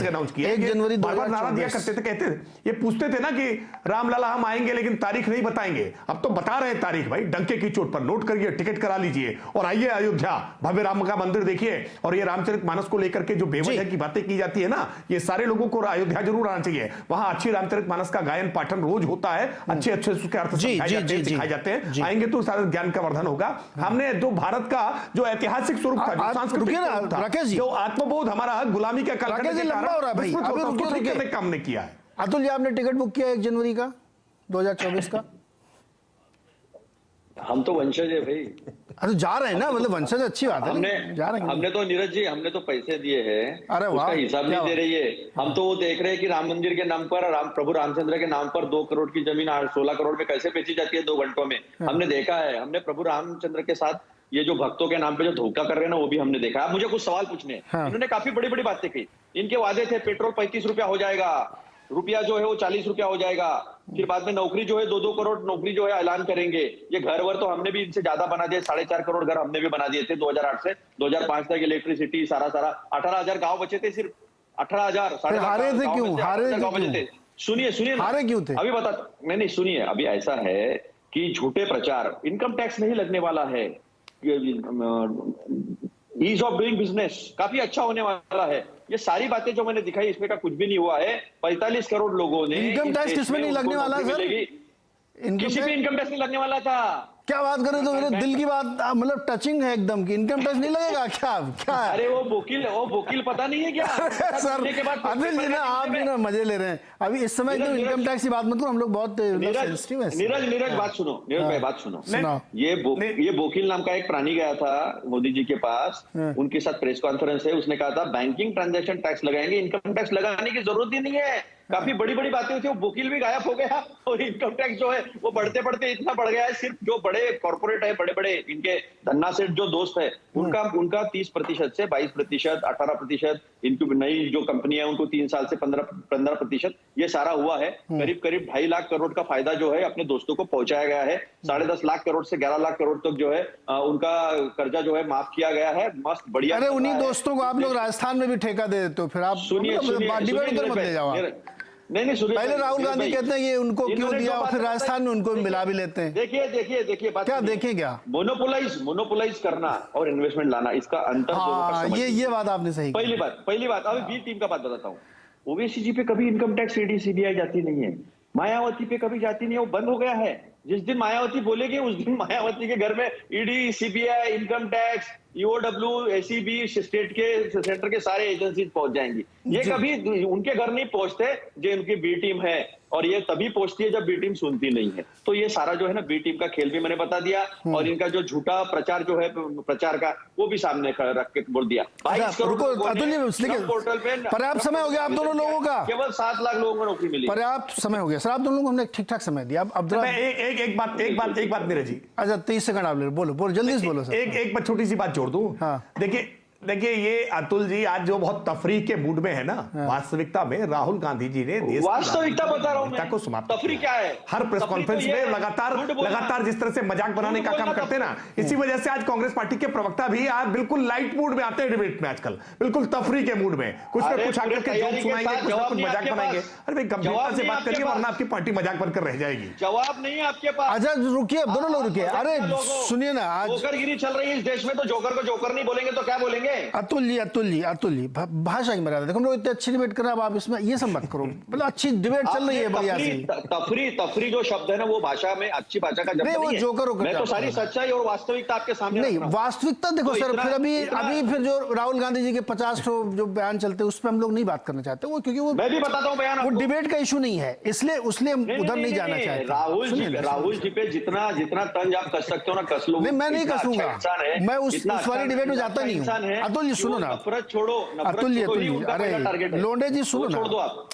1 जनवरी 2024। नारा दिया करते थे, कहते थे, ये पूछते थे ना कि रामलला हम आएंगे लेकिन लेकिन तारीख नहीं बताएंगे। अब तो बता रहे हैं तारीख भाई, डंके की चोट पर नोट करिए, टिकट करा लीजिए और आइए अयोध्या, भव्य राम का मंदिर देखिए। और ये रामचरितमानस को लेकर के जो बेवजह की बातें की जाती है ना, ये सारे लोगों को अयोध्या जरूर आना चाहिए। वहां अच्छी रामचरितमानस का गायन पाठन रोज होता है, अच्छे अच्छे उसके अर्थ सिखाए जाते हैं। आएंगे तो सारे ज्ञान का वर्धन होगा। हमने जो भारत का जो ऐतिहासिक स्वरूप था, सांस्कृतिक स्वरूप था, जो आत्मबोध हमारा गुलामी के कालखंड के कारण काम ने किया है। अतुल जी, आपने टिकट बुक किया 1 जनवरी का 2024 का? हम तो वंशज है भाई। अरे जा रहे हैं ना, मतलब वंशज अच्छी बात है। हमने तो नीरज जी, हमने तो पैसे दिए हैं, अरे उसका हिसाब नहीं दे रही है। हम तो वो देख रहे हैं कि राम मंदिर के नाम पर, प्रभु रामचंद्र के नाम पर 2 करोड़ की जमीन 16 करोड़ में कैसे बेची जाती है 2 घंटों में। हमने देखा है, हमने प्रभु रामचंद्र के साथ ये जो भक्तों के नाम पे जो धोखा कर रहे हैं ना, वो भी हमने देखा। अब मुझे कुछ सवाल पूछने हैं। इन्होंने काफी बड़ी बड़ी बातें की। इनके वादे थे पेट्रोल 35 रुपया हो जाएगा, रुपया जो है वो 40 रुपया हो जाएगा, फिर बाद में नौकरी जो है 2-2 करोड़ नौकरी जो है ऐलान करेंगे। ये घर वर तो हमने भी इनसे ज्यादा बना दिए, 4.5 करोड़ घर हमने भी बना दिए थे 2008 से 2005 तक। इलेक्ट्रिसिटी सारा 18,000 गांव बचे थे, सिर्फ 18,000। हारे थे क्यों? सुनिए हारे क्यों थे? अभी बता, नहीं सुनिए, अभी ऐसा है कि झूठे प्रचार, इनकम टैक्स नहीं लगने वाला है, ईज ऑफ डूइंग बिजनेस काफी अच्छा होने वाला है। ये सारी बातें जो मैंने दिखाई, इसमें का कुछ भी नहीं हुआ है। 45 करोड़ लोगों ने इनकम टैक्स किसमें नहीं लगने वाला सर? किसी भी इनकम टैक्स नहीं लगने वाला था। क्या बात करें, तो मेरे दिल की बात, मतलब टचिंग है एकदम कि इनकम टैक्स नहीं लगेगा क्या? क्या है? अरे वो वकील पता नहीं है क्या? सर अनिल जी ना, आप भी ना मजे ले रहे हैं अभी इस समय। तो इनकम टैक्स की बात मत करो, हम लोग बहुत सेंसिटिव है। नीरज बात सुनो, बात सुनो। ये वकील नाम का एक प्राणी गया था मोदी जी के पास, उनके साथ प्रेस कॉन्फ्रेंस है, उसने कहा था बैंकिंग ट्रांजैक्शन टैक्स लगाएंगे, इनकम टैक्स लगाने की जरूरत ही नहीं है। काफी बड़ी बड़ी बातें हुई थी, वो वकील भी गायब हो गया और इनकम टैक्स जो है वो बढ़ते बढ़ते इतना बढ़ गया है। सिर्फ जो बड़े कॉर्पोरेट है, बड़े बड़े इनके धन्ना सेठ जो दोस्त है, उनका 30% से 22%, 18%, इनकी नई जो कंपनी है उनको 3 साल से 15%, ये सारा हुआ है। करीब 2.5 लाख करोड़ का फायदा जो है अपने दोस्तों को पहुंचाया गया है। 10.5 लाख करोड़ से 11 लाख करोड़ तक जो है उनका कर्जा जो है माफ किया गया है। मस्त बढ़िया। अरे उन्हीं दोस्तों को आप लोग राजस्थान में भी ठेका दे देते हो, फिर आप नहीं सुनिए। पहले राहुल गांधी कहते हैं ये उनको क्यों दिया, और फिर राजस्थान में उनको मिला भी लेते हैं। देखिए बात क्या देखें, क्या मोनोपोलाइज करना और इन्वेस्टमेंट लाना, इसका अंतर दोनों का ये बात आपने सही। पहली बात अभी बी टीम का बात बताता हूँ। ओवैसी जी पे कभी इनकम टैक्स ईडी सीबीआई जाती नहीं है, मायावती पे कभी जाती नहीं है, वो बंद हो गया है। जिस दिन मायावती बोलेगी उस दिन मायावती के घर में ED, CBI, income tax, EOW, ACB, state के सेंटर के सारे एजेंसीज पहुंच जाएंगी। ये कभी उनके घर नहीं पहुंचते जो उनकी बी टीम है, और ये तभी पहुंचती है जब बी टीम सुनती नहीं है। तो ये सारा जो है ना बी टीम का खेल भी मैंने बता दिया, और इनका जो झूठा प्रचार जो है प्रचार का, वो भी सामने रख के बोल दिया। पोर्टल पे पर्याप्त समय हो गया आप दोनों लोगों का, केवल 7 लाख लोगों को नौकरी मिली। पर्याप्त समय हो गया सर, आप दोनों लोगों को हमने ठीक ठाक समय दिया। अब एक बात नीरज जी। अच्छा 30 सेकंड आप ले, बोलो जल्दी से बोलो सर। एक छोटी सी बात जोड़ दूं। देखिए ये अतुल जी आज जो बहुत तफरीक के मूड में है ना, वास्तविकता में राहुल गांधी जी ने देश वास्तविकता बता रहा हूं मैं, को समाप्त तफरीक क्या है? हर प्रेस कॉन्फ्रेंस में लगातार जिस तरह से मजाक बनाने का काम करते हैं ना, इसी वजह से आज कांग्रेस पार्टी के प्रवक्ता भी आज बिल्कुल लाइट मूड में आते हैं डिबेट में, आजकल बिल्कुल तफरीक के मूड में कुछ ना कुछ आकर के जोक सुनाएंगे, कुछ ना कुछ मजाक बनाएंगे। अरे भाई गंभीरता से बात करिए, वरना आपकी पार्टी मजाक बनकर रह जाएगी। जवाब नहीं है आपके पास। अच्छा रुकिए, दोनों लोग रुकिए। अरे सुनिए ना, आज जोकरगिरी चल रही है इस देश में, तो जोकर को जोकर नहीं बोलेंगे तो क्या बोलेंगे? अतुल जी भाषा की मर्यादा देखो, हम लोग इतने अच्छी डिबेट कर रहे हैं, आप इसमें ये सब मत करो। मतलब अच्छी डिबेट चल रही है बढ़िया सी। तफरी जो शब्द है ना, वो भाषा में अच्छी भाषा का नहीं, वो जोकर मैं तो सारी सच्चाई और वास्तविकता आपके सामने नहीं, वास्तविकता देखो सर। फिर अभी फिर जो राहुल गांधी जी के 50 जो बयान चलते हैं उस पर हम लोग नहीं बात करना चाहते, वो क्योंकि वो मैं भी बताता हूँ बयान, वो डिबेट का इशू नहीं है, इसलिए हम उधर नहीं जाना चाहते। राहुल जी पे जितना तंज आप कस सकते हो ना कस लो। मैं नहीं कसूंगा, मैं उस वाली डिबेट में जाता नहीं हूँ। अतुल जी सुनो ना, छोड़ो, अतुल जी अरे लोंडे जी सुनो ना, छोड़ दो आप।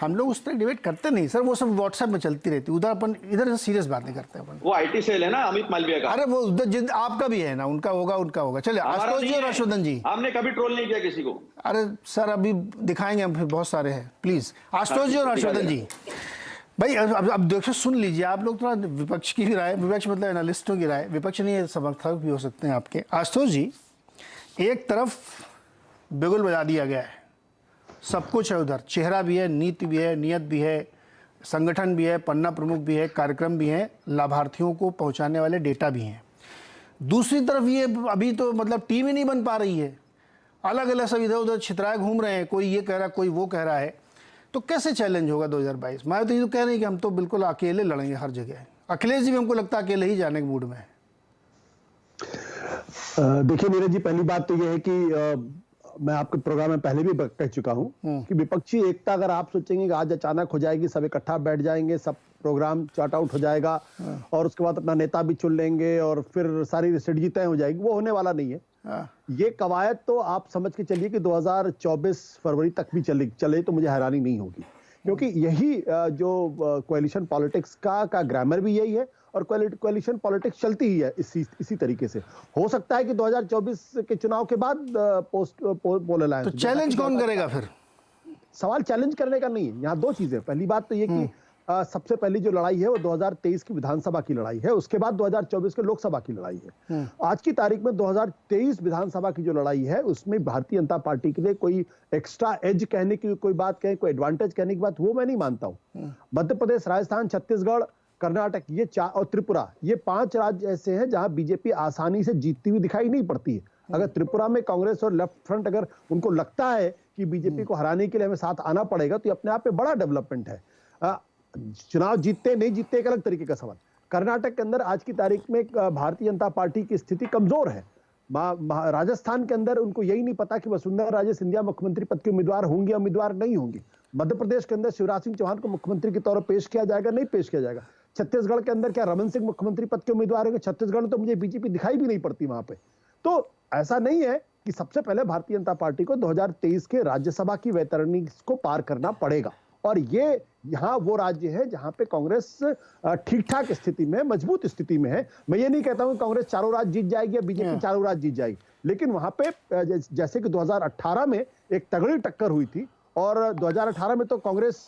हम लोग उस पर डिबेट करते नहीं सर, वो सब व्हाट्सएप में चलती रहती, उधर अपन इधर से सीरियस बातें करते हैं अपन। वो आईटी सेल है ना अमित मालवीय का। अरे वो उधर आपका भी है ना, उनका होगा। चलिए आशुतोष जी और हर्षवर्धन जी, हमने कभी ट्रोल नहीं किया किसी को। अरे सर अभी दिखाएंगे हम, फिर बहुत सारे हैं। प्लीज आशुतोष जी और हर्षवर्धन जी भाई, अब देखो सुन लीजिए, आप लोग थोड़ा विपक्ष की भी राय, विपक्ष मतलब एनालिस्टों की राय, विपक्ष नहीं है समर्थक भी हो सकते हैं आपके। आशुतोष जी, एक तरफ बिगुल बजा दिया गया है, सब कुछ है उधर, चेहरा भी है, नीति भी है, नियत भी है, संगठन भी है, पन्ना प्रमुख भी है, कार्यक्रम भी हैं, लाभार्थियों को पहुंचाने वाले डेटा भी हैं। दूसरी तरफ ये अभी तो मतलब टीम ही नहीं बन पा रही है, अलग अलग सब इधर उधर छितराए घूम रहे हैं, कोई ये कह रहा है कोई वो कह रहा है। तो कैसे चैलेंज होगा 2022? मैं तो ये कह रही कि हम तो बिल्कुल अकेले लड़ेंगे हर जगह। अखिलेश जी भी हमको लगता है अकेले ही जाने के मूड में है। देखिए नीरज जी, पहली बात तो ये है कि मैं आपके प्रोग्राम में पहले भी कह चुका हूं कि विपक्षी एकता अगर आप सोचेंगे कि आज अचानक हो जाएगी, सब इकट्ठा बैठ जाएंगे, सब प्रोग्राम चार्ट आउट हो जाएगा और उसके बाद अपना नेता भी चुन लेंगे और फिर सारी स्ट्रेटजी तय हो जाएगी, वो होने वाला नहीं है। ये कवायद तो आप समझ के चलिए कि 2024 फरवरी तक भी चले तो मुझे हैरानी नहीं होगी, क्योंकि यही जो कोएलिशन पॉलिटिक्स का ग्रामर भी यही है और कोएलिशन पॉलिटिक्स चलती ही है इसी तरीके से। हो सकता है कि 2024 के चुनाव के बाद पोल अलायंस। तो चैलेंज कौन करेगा फिर? सवाल चैलेंज करने का नहीं है, यहाँ दो चीजें। पहली बात तो ये कि सबसे पहली जो लड़ाई है वो 2023 की विधानसभा की लड़ाई है, उसके बाद 2024 के लोकसभा की लड़ाई है। आज की तारीख में 2023 विधानसभा की जो लड़ाई है उसमें भारतीय जनता पार्टी के लिए कोई एक्स्ट्रा एज कहने की कोई बात कहें, कोई एडवांटेज कहने की बात, वो मैं नहीं मानता हूँ। मध्य प्रदेश, राजस्थान, छत्तीसगढ़, कर्नाटक, ये और त्रिपुरा, ये 5 राज्य ऐसे हैं जहां बीजेपी आसानी से जीतती हुई दिखाई नहीं पड़ती है। अगर त्रिपुरा में कांग्रेस और लेफ्ट फ्रंट अगर उनको लगता है कि बीजेपी को हराने के लिए हमें साथ आना पड़ेगा तो ये अपने आप में बड़ा डेवलपमेंट है। चुनाव जीतते नहीं जीतते एक अलग तरीके का सवाल। कर्नाटक के अंदर आज की तारीख में भारतीय जनता पार्टी की स्थिति कमजोर है। राजस्थान के अंदर उनको यही नहीं पता कि वसुंधरा राजे सिंधिया मुख्यमंत्री पद के उम्मीदवार होंगे या उम्मीदवार नहीं होंगे। मध्य प्रदेश के अंदर शिवराज सिंह चौहान को मुख्यमंत्री के तौर पर पेश किया जाएगा, नहीं पेश किया जाएगा। छत्तीसगढ़ के अंदर क्या रमन सिंह मुख्यमंत्री पद के उम्मीदवार होंगे? छत्तीसगढ़ में तो मुझे बीजेपी दिखाई भी नहीं पड़ती वहां पे। तो ऐसा नहीं है कि सबसे पहले भारतीय जनता पार्टी को 2023 के राज्यसभा की वैतरणी को पार करना पड़ेगा, और ये यहाँ वो राज्य है जहां पे कांग्रेस ठीक ठाक स्थिति में, मजबूत स्थिति में है। मैं ये नहीं कहता हूं कांग्रेस चारों राज्य जीत जाएगी या बीजेपी चारों राज्य जीत जाएगी, लेकिन वहां पे जैसे कि 2018 में एक तगड़ी टक्कर हुई थी, और 2018 में तो कांग्रेस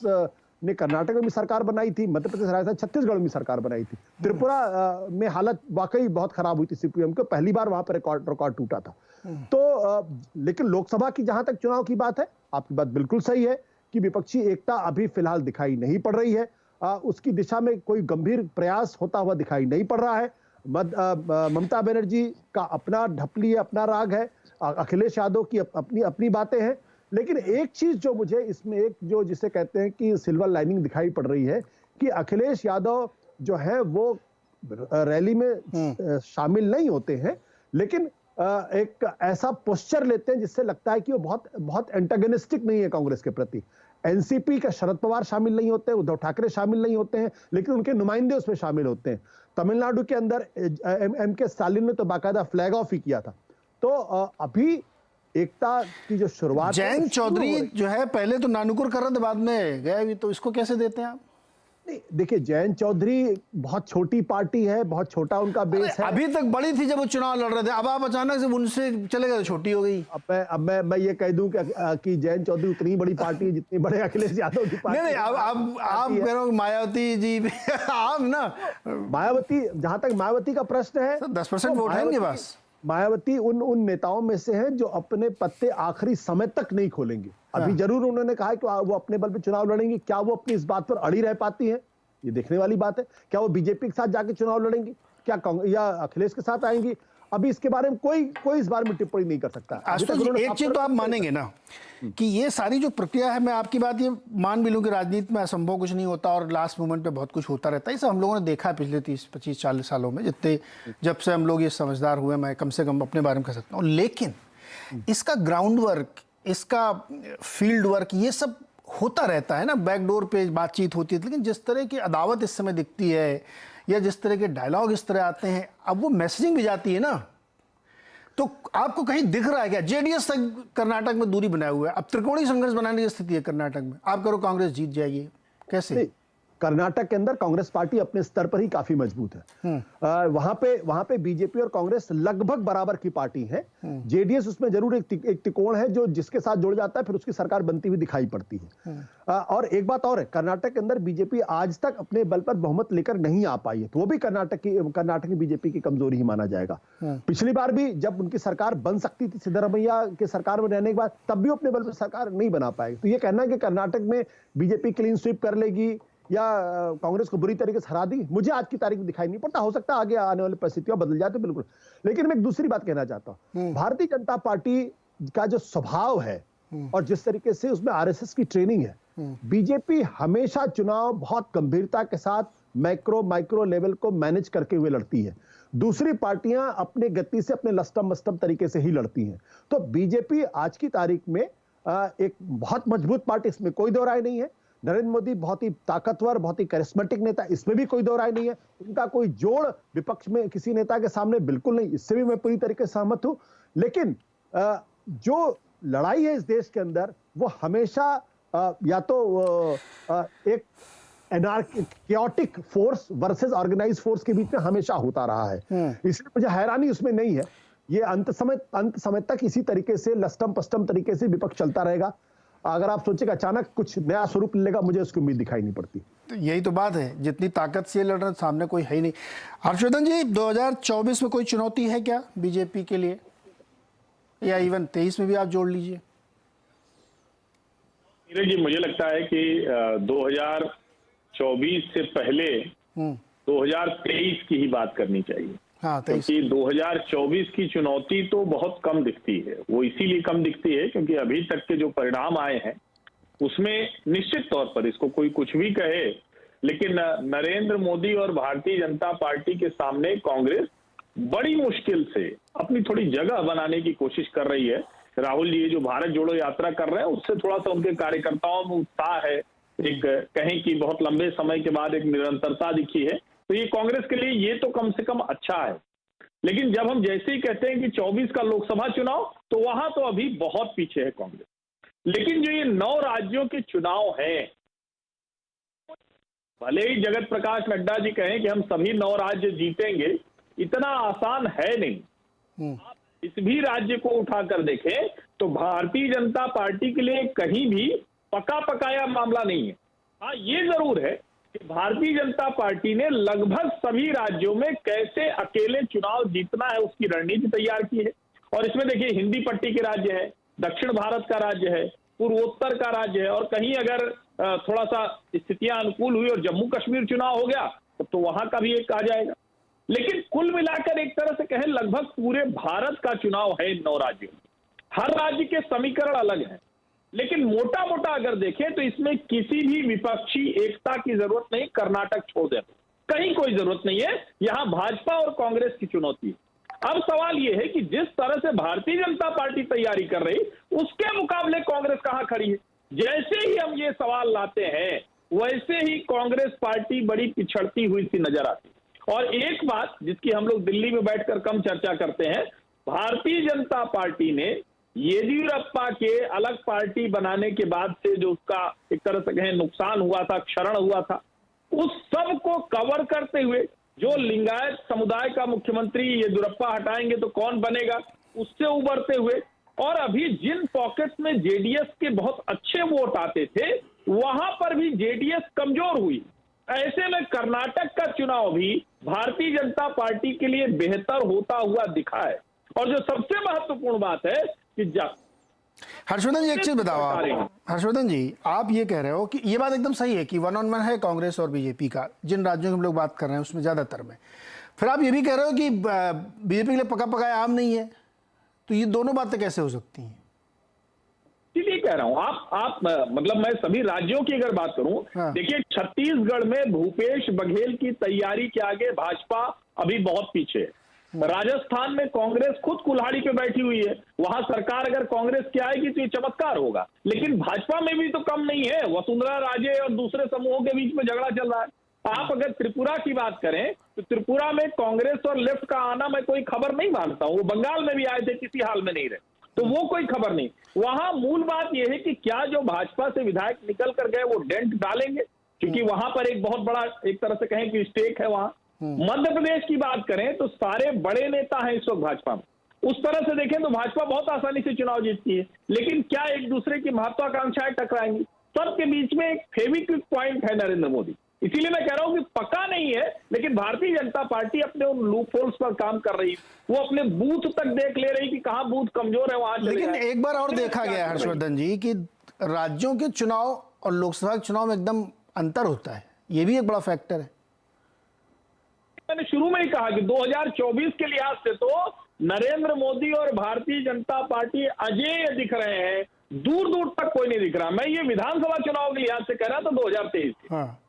ने कर्नाटक में भी सरकार बनाई थी, मध्य प्रदेश, राजस्थान, छत्तीसगढ़ में भी सरकार बनाई थी। त्रिपुरा में हालत वाकई बहुत खराब हुई थी सीपीएम को, पहली बार वहां पर रिकॉर्ड टूटा था। तो लेकिन लोकसभा की जहां तक चुनाव की बात है, आपकी बात बिल्कुल सही है कि विपक्षी एकता अभी फिलहाल दिखाई नहीं पड़ रही है। उसकी दिशा में कोई गंभीर प्रयास होता हुआ दिखाई नहीं पड़ रहा है। ममता बनर्जी का अपना ढपली है, अपना राग है, अखिलेश यादव की अपनी बातें हैं। लेकिन एक चीज जो मुझे इसमें एक जो जिसे कहते हैं कि सिल्वर लाइनिंग दिखाई पड़ रही है कि अखिलेश यादव जो है वो रैली में शामिल नहीं होते हैं, लेकिन एक ऐसा पोस्चर लेते हैं जिससे लगता है कि वो बहुत एंटागनिस्टिक नहीं है कांग्रेस के प्रति। एनसीपी का शरद पवार शामिल नहीं होते हैं, उद्धव ठाकरे शामिल नहीं होते हैं, लेकिन उनके नुमाइंदे उसमें शामिल होते हैं। तमिलनाडु के अंदर एम.के. स्टालिन ने तो बाकायदा फ्लैग ऑफ ही किया था। तो अभी एकता की जो शुरुआत, जयंत चौधरी जो है पहले तो नानुकुर कर रहे थे, बाद में गए भी, तो इसको कैसे देते हैं आप? नहीं देखिए, जयंत चौधरी बहुत छोटी पार्टी है, बहुत छोटा उनका बेस है। अभी तक बड़ी थी जब वो चुनाव लड़ रहे थे, अब आप अचानक से उनसे चले गए तो छोटी हो गई। अब मैं ये कह दूं कि जयंत चौधरी उतनी बड़ी पार्टी है जितनी बड़े अखिलेश यादव की पार्टी। नहीं आप कह रहे हो मायावती जी आप ना, मायावती, जहां तक मायावती का प्रश्न है 10% वोट है उनके पास। मायावती उन नेताओं में से हैं जो अपने पत्ते आखिरी समय तक नहीं खोलेंगे। अभी जरूर उन्होंने कहा कि वो अपने बल पे चुनाव लड़ेंगे, क्या वो अपनी इस बात पर अड़ी रह पाती है, ये देखने वाली बात है। क्या वो बीजेपी के साथ जाके चुनाव लड़ेंगी, क्या या अखिलेश के साथ आएंगी, अभी इसके बारे में कोई इस बारे में टिप्पणी नहीं कर सकता। एक चीज तो आप मानेंगे ना कि ये सारी जो प्रक्रिया है, मैं आपकी बात ये मान भी लूं कि राजनीति में असंभव कुछ नहीं होता और लास्ट मोमेंट पे बहुत कुछ होता रहता है। ये सब हम लोगों ने देखा है पिछले 30, 25, 40 सालों में, जितने जब से हम लोग ये समझदार हुए, मैं कम से कम अपने बारे में कह सकता हूँ। लेकिन इसका ग्राउंड वर्क, इसका फील्ड वर्क, ये सब होता रहता है ना, बैकडोर पे बातचीत होती है। लेकिन जिस तरह की अदावत इस समय दिखती है या जिस तरह के डायलॉग इस तरह आते हैं, अब वो मैसेजिंग भी जाती है ना, तो आपको कहीं दिख रहा है क्या? जेडीएस तक कर्नाटक में दूरी बनाए हुए है, अब त्रिकोणीय संघर्ष बनाने की स्थिति है कर्नाटक में। आप करो कांग्रेस जीत जाएगी, कैसे? कर्नाटक के अंदर कांग्रेस पार्टी अपने स्तर पर ही काफी मजबूत है। वहां पे बीजेपी और कांग्रेस लगभग बराबर की पार्टी है। जेडीएस उसमें जरूर एक त्रिकोण है जो जिसके साथ जुड़ जाता है, फिर उसकी सरकार बनती हुई दिखाई पड़ती है। और एक बात और है, कर्नाटक के अंदर बीजेपी आज तक अपने बल पर बहुमत लेकर नहीं आ पाई है, तो वो भी कर्नाटक की बीजेपी की कमजोरी ही माना जाएगा। पिछली बार भी जब उनकी सरकार बन सकती थी सिद्धरामैया के सरकार में रहने के बाद, तब भी अपने बल पर सरकार नहीं बना पाएगी। तो ये कहना है कि कर्नाटक में बीजेपी क्लीन स्वीप कर लेगी या कांग्रेस को बुरी तरीके से हरा दी, मुझे आज की तारीख में दिखाई नहीं पड़ता। हो सकता है आगे आने वाली परिस्थितियां बदल जाए तो बिल्कुल। लेकिन मैं एक दूसरी बात कहना चाहता हूं, भारतीय जनता पार्टी का जो स्वभाव है और जिस तरीके से उसमें आरएसएस की ट्रेनिंग है, बीजेपी हमेशा चुनाव बहुत गंभीरता के साथ माइक्रो लेवल को मैनेज करके हुए लड़ती है। दूसरी पार्टियां अपने गति से, अपने लस्टम मस्टम तरीके से ही लड़ती हैं। तो बीजेपी आज की तारीख में एक बहुत मजबूत पार्टी, इसमें कोई दो राय नहीं है। नरेंद्र मोदी बहुत ही ताकतवर, बहुत ही करिश्मेटिक नेता, इसमें भी कोई दो राय नहीं है। उनका कोई जोड़ विपक्ष में किसी नेता के सामने बिल्कुल नहीं, इससे भी मैं पूरी तरीके से सहमत हूं। लेकिन जो लड़ाई है इस देश के अंदर, वो हमेशा या तो एक chaotic force versus organised force के बीच में हमेशा होता रहा है। इसलिए मुझे हैरानी उसमें नहीं है। ये अंत समय तक इसी तरीके से लस्टम पस्टम तरीके से विपक्ष चलता रहेगा। अगर आप सोचेगा अचानक कुछ नया स्वरूप लेगा, मुझे उसकी उम्मीद दिखाई नहीं पड़ती। तो यही तो बात है, जितनी ताकत से लड़ रहे सामने कोई है ही नहीं। हर्षवर्धन जी, 2024 में कोई चुनौती है क्या बीजेपी के लिए, या इवन 23 में भी आप जोड़ लीजिए? जी, मुझे लगता है कि 2024 से पहले 2023 की ही बात करनी चाहिए। हाँ, क्योंकि 2024 की चुनौती तो बहुत कम दिखती है। वो इसीलिए कम दिखती है क्योंकि अभी तक के जो परिणाम आए हैं उसमें निश्चित तौर पर, इसको कोई कुछ भी कहे, लेकिन नरेंद्र मोदी और भारतीय जनता पार्टी के सामने कांग्रेस बड़ी मुश्किल से अपनी थोड़ी जगह बनाने की कोशिश कर रही है। राहुल जी जो भारत जोड़ो यात्रा कर रहे हैं, उससे थोड़ा सा उनके कार्यकर्ताओं में उत्साह है, एक कहें कि बहुत लंबे समय के बाद एक निरंतरता दिखी है। तो ये कांग्रेस के लिए ये तो कम से कम अच्छा है। लेकिन जब हम जैसे ही कहते हैं कि 24 का लोकसभा चुनाव, तो वहां तो अभी बहुत पीछे है कांग्रेस। लेकिन जो ये 9 राज्यों के चुनाव हैं, भले ही जगत प्रकाश नड्डा जी कहें कि हम सभी 9 राज्य जीतेंगे, इतना आसान है नहीं। आप इस भी राज्य को उठाकर देखें तो भारतीय जनता पार्टी के लिए कहीं भी पका पकाया मामला नहीं है। हाँ, ये जरूर है कि भारतीय जनता पार्टी ने लगभग सभी राज्यों में कैसे अकेले चुनाव जीतना है उसकी रणनीति तैयार की है। और इसमें देखिए, हिंदी पट्टी के राज्य है, दक्षिण भारत का राज्य है, पूर्वोत्तर का राज्य है, और कहीं अगर थोड़ा सा स्थितियां अनुकूल हुई और जम्मू कश्मीर चुनाव हो गया तो वहां का भी एक आ जाएगा। लेकिन कुल मिलाकर एक तरह से कहें लगभग पूरे भारत का चुनाव है इन 9 राज्यों में। हर राज्य के समीकरण अलग हैं, लेकिन मोटा मोटा अगर देखें तो इसमें किसी भी विपक्षी एकता की जरूरत नहीं। कर्नाटक छोड़ दें, कहीं कोई जरूरत नहीं है। यहां भाजपा और कांग्रेस की चुनौती है। अब सवाल यह है कि जिस तरह से भारतीय जनता पार्टी तैयारी कर रही, उसके मुकाबले कांग्रेस कहां खड़ी है। जैसे ही हम ये सवाल लाते हैं, वैसे ही कांग्रेस पार्टी बड़ी पिछड़ती हुई सी नजर आती है। और एक बात जिसकी हम लोग दिल्ली में बैठकर कम चर्चा करते हैं, भारतीय जनता पार्टी ने येदियुरप्पा के अलग पार्टी बनाने के बाद से जो उसका एक तरह से कहें नुकसान हुआ था, क्षरण हुआ था, उस सब को कवर करते हुए जो लिंगायत समुदाय का मुख्यमंत्री येदियुरप्पा हटाएंगे तो कौन बनेगा, उससे उबरते हुए, और अभी जिन पॉकेट्स में जेडीएस के बहुत अच्छे वोट आते थे वहां पर भी जेडीएस कमजोर हुई। ऐसे में कर्नाटक का चुनाव भी भारतीय जनता पार्टी के लिए बेहतर होता हुआ दिखा है। और जो सबसे महत्वपूर्ण बात है कि हर्षवर्धन जी, एक चीज बताओ आप। हर्षवर्धन जी, आप ये कह रहे हो कि ये बात एकदम सही है कि 1-on-1 है कांग्रेस और बीजेपी का, जिन राज्यों की हम लोग बात कर रहे हैं उसमें ज्यादातर में। फिर आप ये भी कह रहे हो कि बीजेपी के लिए पका पकाया आम नहीं है, तो ये दोनों बातें कैसे हो सकती हैं? इसलिए कह रहा हूं, आप मतलब मैं सभी राज्यों की अगर बात करूं, हाँ। देखिए छत्तीसगढ़ में भूपेश बघेल की तैयारी के आगे भाजपा अभी बहुत पीछे है। राजस्थान में कांग्रेस खुद कुल्हाड़ी पे बैठी हुई है, वहां सरकार अगर कांग्रेस की आएगी तो ये चमत्कार होगा। लेकिन भाजपा में भी तो कम नहीं है, वसुंधरा राजे और दूसरे समूहों के बीच में झगड़ा चल रहा है। आप अगर त्रिपुरा की बात करें तो त्रिपुरा में कांग्रेस और लेफ्ट का आना मैं कोई खबर नहीं मानता हूं। वो बंगाल में भी आए थे, किसी हाल में नहीं रहे, तो वो कोई खबर नहीं। वहां मूल बात यह है कि क्या जो भाजपा से विधायक निकल कर गए वो डेंट डालेंगे, क्योंकि वहां पर एक बहुत बड़ा एक तरह से कहें कि स्टेक है वहां। मध्य प्रदेश की बात करें तो सारे बड़े नेता हैं इस वक्त भाजपा में। उस तरह से देखें तो भाजपा बहुत आसानी से चुनाव जीतती है, लेकिन क्या एक दूसरे की महत्वाकांक्षाएं टकराएंगी? सबके बीच में एक फेविक्विक पॉइंट है नरेंद्र मोदी। इसीलिए मैं कह रहा हूं कि पक्का नहीं है, लेकिन भारतीय जनता पार्टी अपने उन लूप होल्स पर काम कर रही है। वो अपने बूथ तक देख ले रही कि कहां बूथ कमजोर है वहां। लेकिन एक बार और देखा गया हर्षवर्धन जी कि राज्यों के चुनाव और लोकसभा के चुनाव में एकदम अंतर होता है। ये भी एक बड़ा फैक्टर है। मैंने शुरू में ही कहा कि 2024 के लिहाज से तो नरेंद्र मोदी और भारतीय जनता पार्टी अजेय दिख रहे हैं, दूर दूर तक कोई नहीं दिख रहा। मैं ये विधानसभा चुनाव के लिहाज से कह रहा था 2023। हाँ,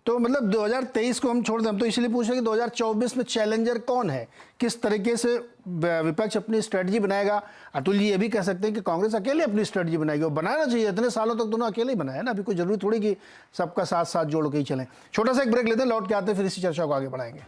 तो मतलब 2023 को हम छोड़ दें, हम तो इसलिए पूछ रहे हैं कि 2024 में चैलेंजर कौन है, किस तरीके से विपक्ष अपनी स्ट्रेटजी बनाएगा। अतुल जी ये भी कह सकते हैं कि कांग्रेस अकेले अपनी स्ट्रेटजी बनाएगी, और बनाना चाहिए, इतने सालों तक दोनों अकेले ही बनाया ना, अभी कोई जरूरी थोड़ी कि सबका साथ साथ जोड़ के ही चलें। छोटा सा एक ब्रेक लेते हैं, लौट के आते हैं, फिर इसी चर्चा को आगे बढ़ाएंगे।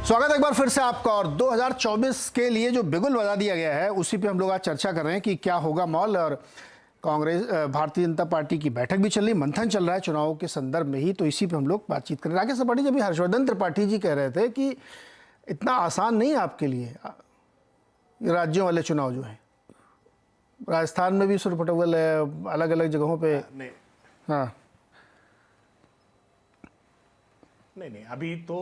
स्वागत है एक बार फिर से आपका। और 2024 के लिए जो बिगुल बजा दिया गया है उसी पे हम लोग आज चर्चा कर रहे हैं कि क्या होगा माहौल। और कांग्रेस भारतीय जनता पार्टी की बैठक भी चल रही, मंथन चल रहा है चुनाव के संदर्भ में ही, तो इसी पे हम लोग बातचीत कर रहे हैं। राकेश त्रिपाठी जी, अभी हर्षवर्धन त्रिपाठी जी कह रहे थे कि इतना आसान नहीं है आपके लिए राज्यों वाले चुनाव जो है। राजस्थान में भी सुरपटवल है, अलग अलग जगहों पे। हाँ नहीं, अभी तो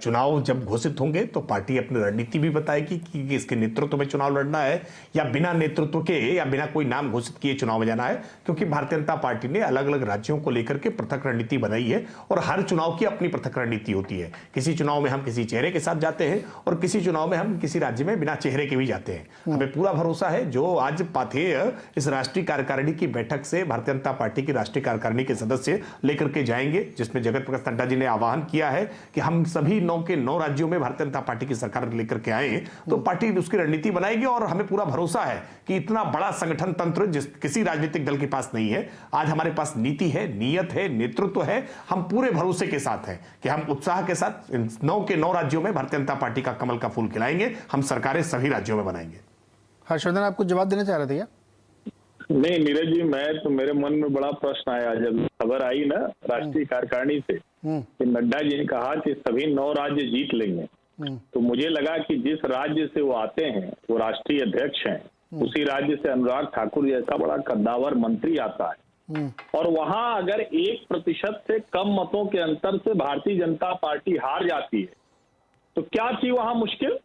चुनाव जब घोषित होंगे तो पार्टी अपनी रणनीति भी बताएगी कि इसके नेतृत्व में चुनाव लड़ना है या बिना नेतृत्व के या बिना कोई नाम घोषित किए चुनाव में जाना है। क्योंकि भारतीय जनता पार्टी ने अलग अलग राज्यों को लेकर के पृथक रणनीति बनाई है, और हर चुनाव की अपनी पृथक रणनीति होती है। किसी चुनाव में हम किसी चेहरे के साथ जाते हैं और किसी चुनाव में हम किसी राज्य में बिना चेहरे के भी जाते हैं। हमें पूरा भरोसा है जो आज पाथेय इस राष्ट्रीय कार्यकारिणी की बैठक से भारतीय जनता पार्टी की राष्ट्रीय कार्यकारिणी के सदस्य लेकर के जाएंगे, जिसमें जगत प्रकाश नड्डा जी ने आह्वान किया है कि हम सभी 9 के 9 राज्यों में भारतीय जनता पार्टी की सरकार लेकर के आए, तो पार्टी उसकी रणनीति बनाएगी। और हमें पूरा भरोसा है कि इतना बड़ा संगठन तंत्र जिस किसी राजनीतिक दल के पास नहीं है, आज हमारे पास नीति है, नियत है, नेतृत्व है। हम पूरे भरोसे के साथ हैं कि हम उत्साह के साथ 9 के 9 राज्यों में भारतीय जनता पार्टी का कमल का फूल खिलाएंगे, हम सरकारें सभी राज्यों में बनाएंगे। हर्षवर्धन, आप कुछ जवाब देना चाह रहे थे क्या? नहीं नीरज जी, मेरे मन में बड़ा प्रश्न आया जब खबर आई ना राष्ट्रीय कार्यकारिणी से कि नड्डा जी ने कहा कि सभी 9 राज्य जीत लेंगे, तो मुझे लगा कि जिस राज्य से वो आते हैं वो राष्ट्रीय अध्यक्ष हैं, उसी राज्य से अनुराग ठाकुर जैसा बड़ा कद्दावर मंत्री आता है, और वहां अगर 1% से कम मतों के अंतर से भारतीय जनता पार्टी हार जाती है तो क्या थी वहां मुश्किल?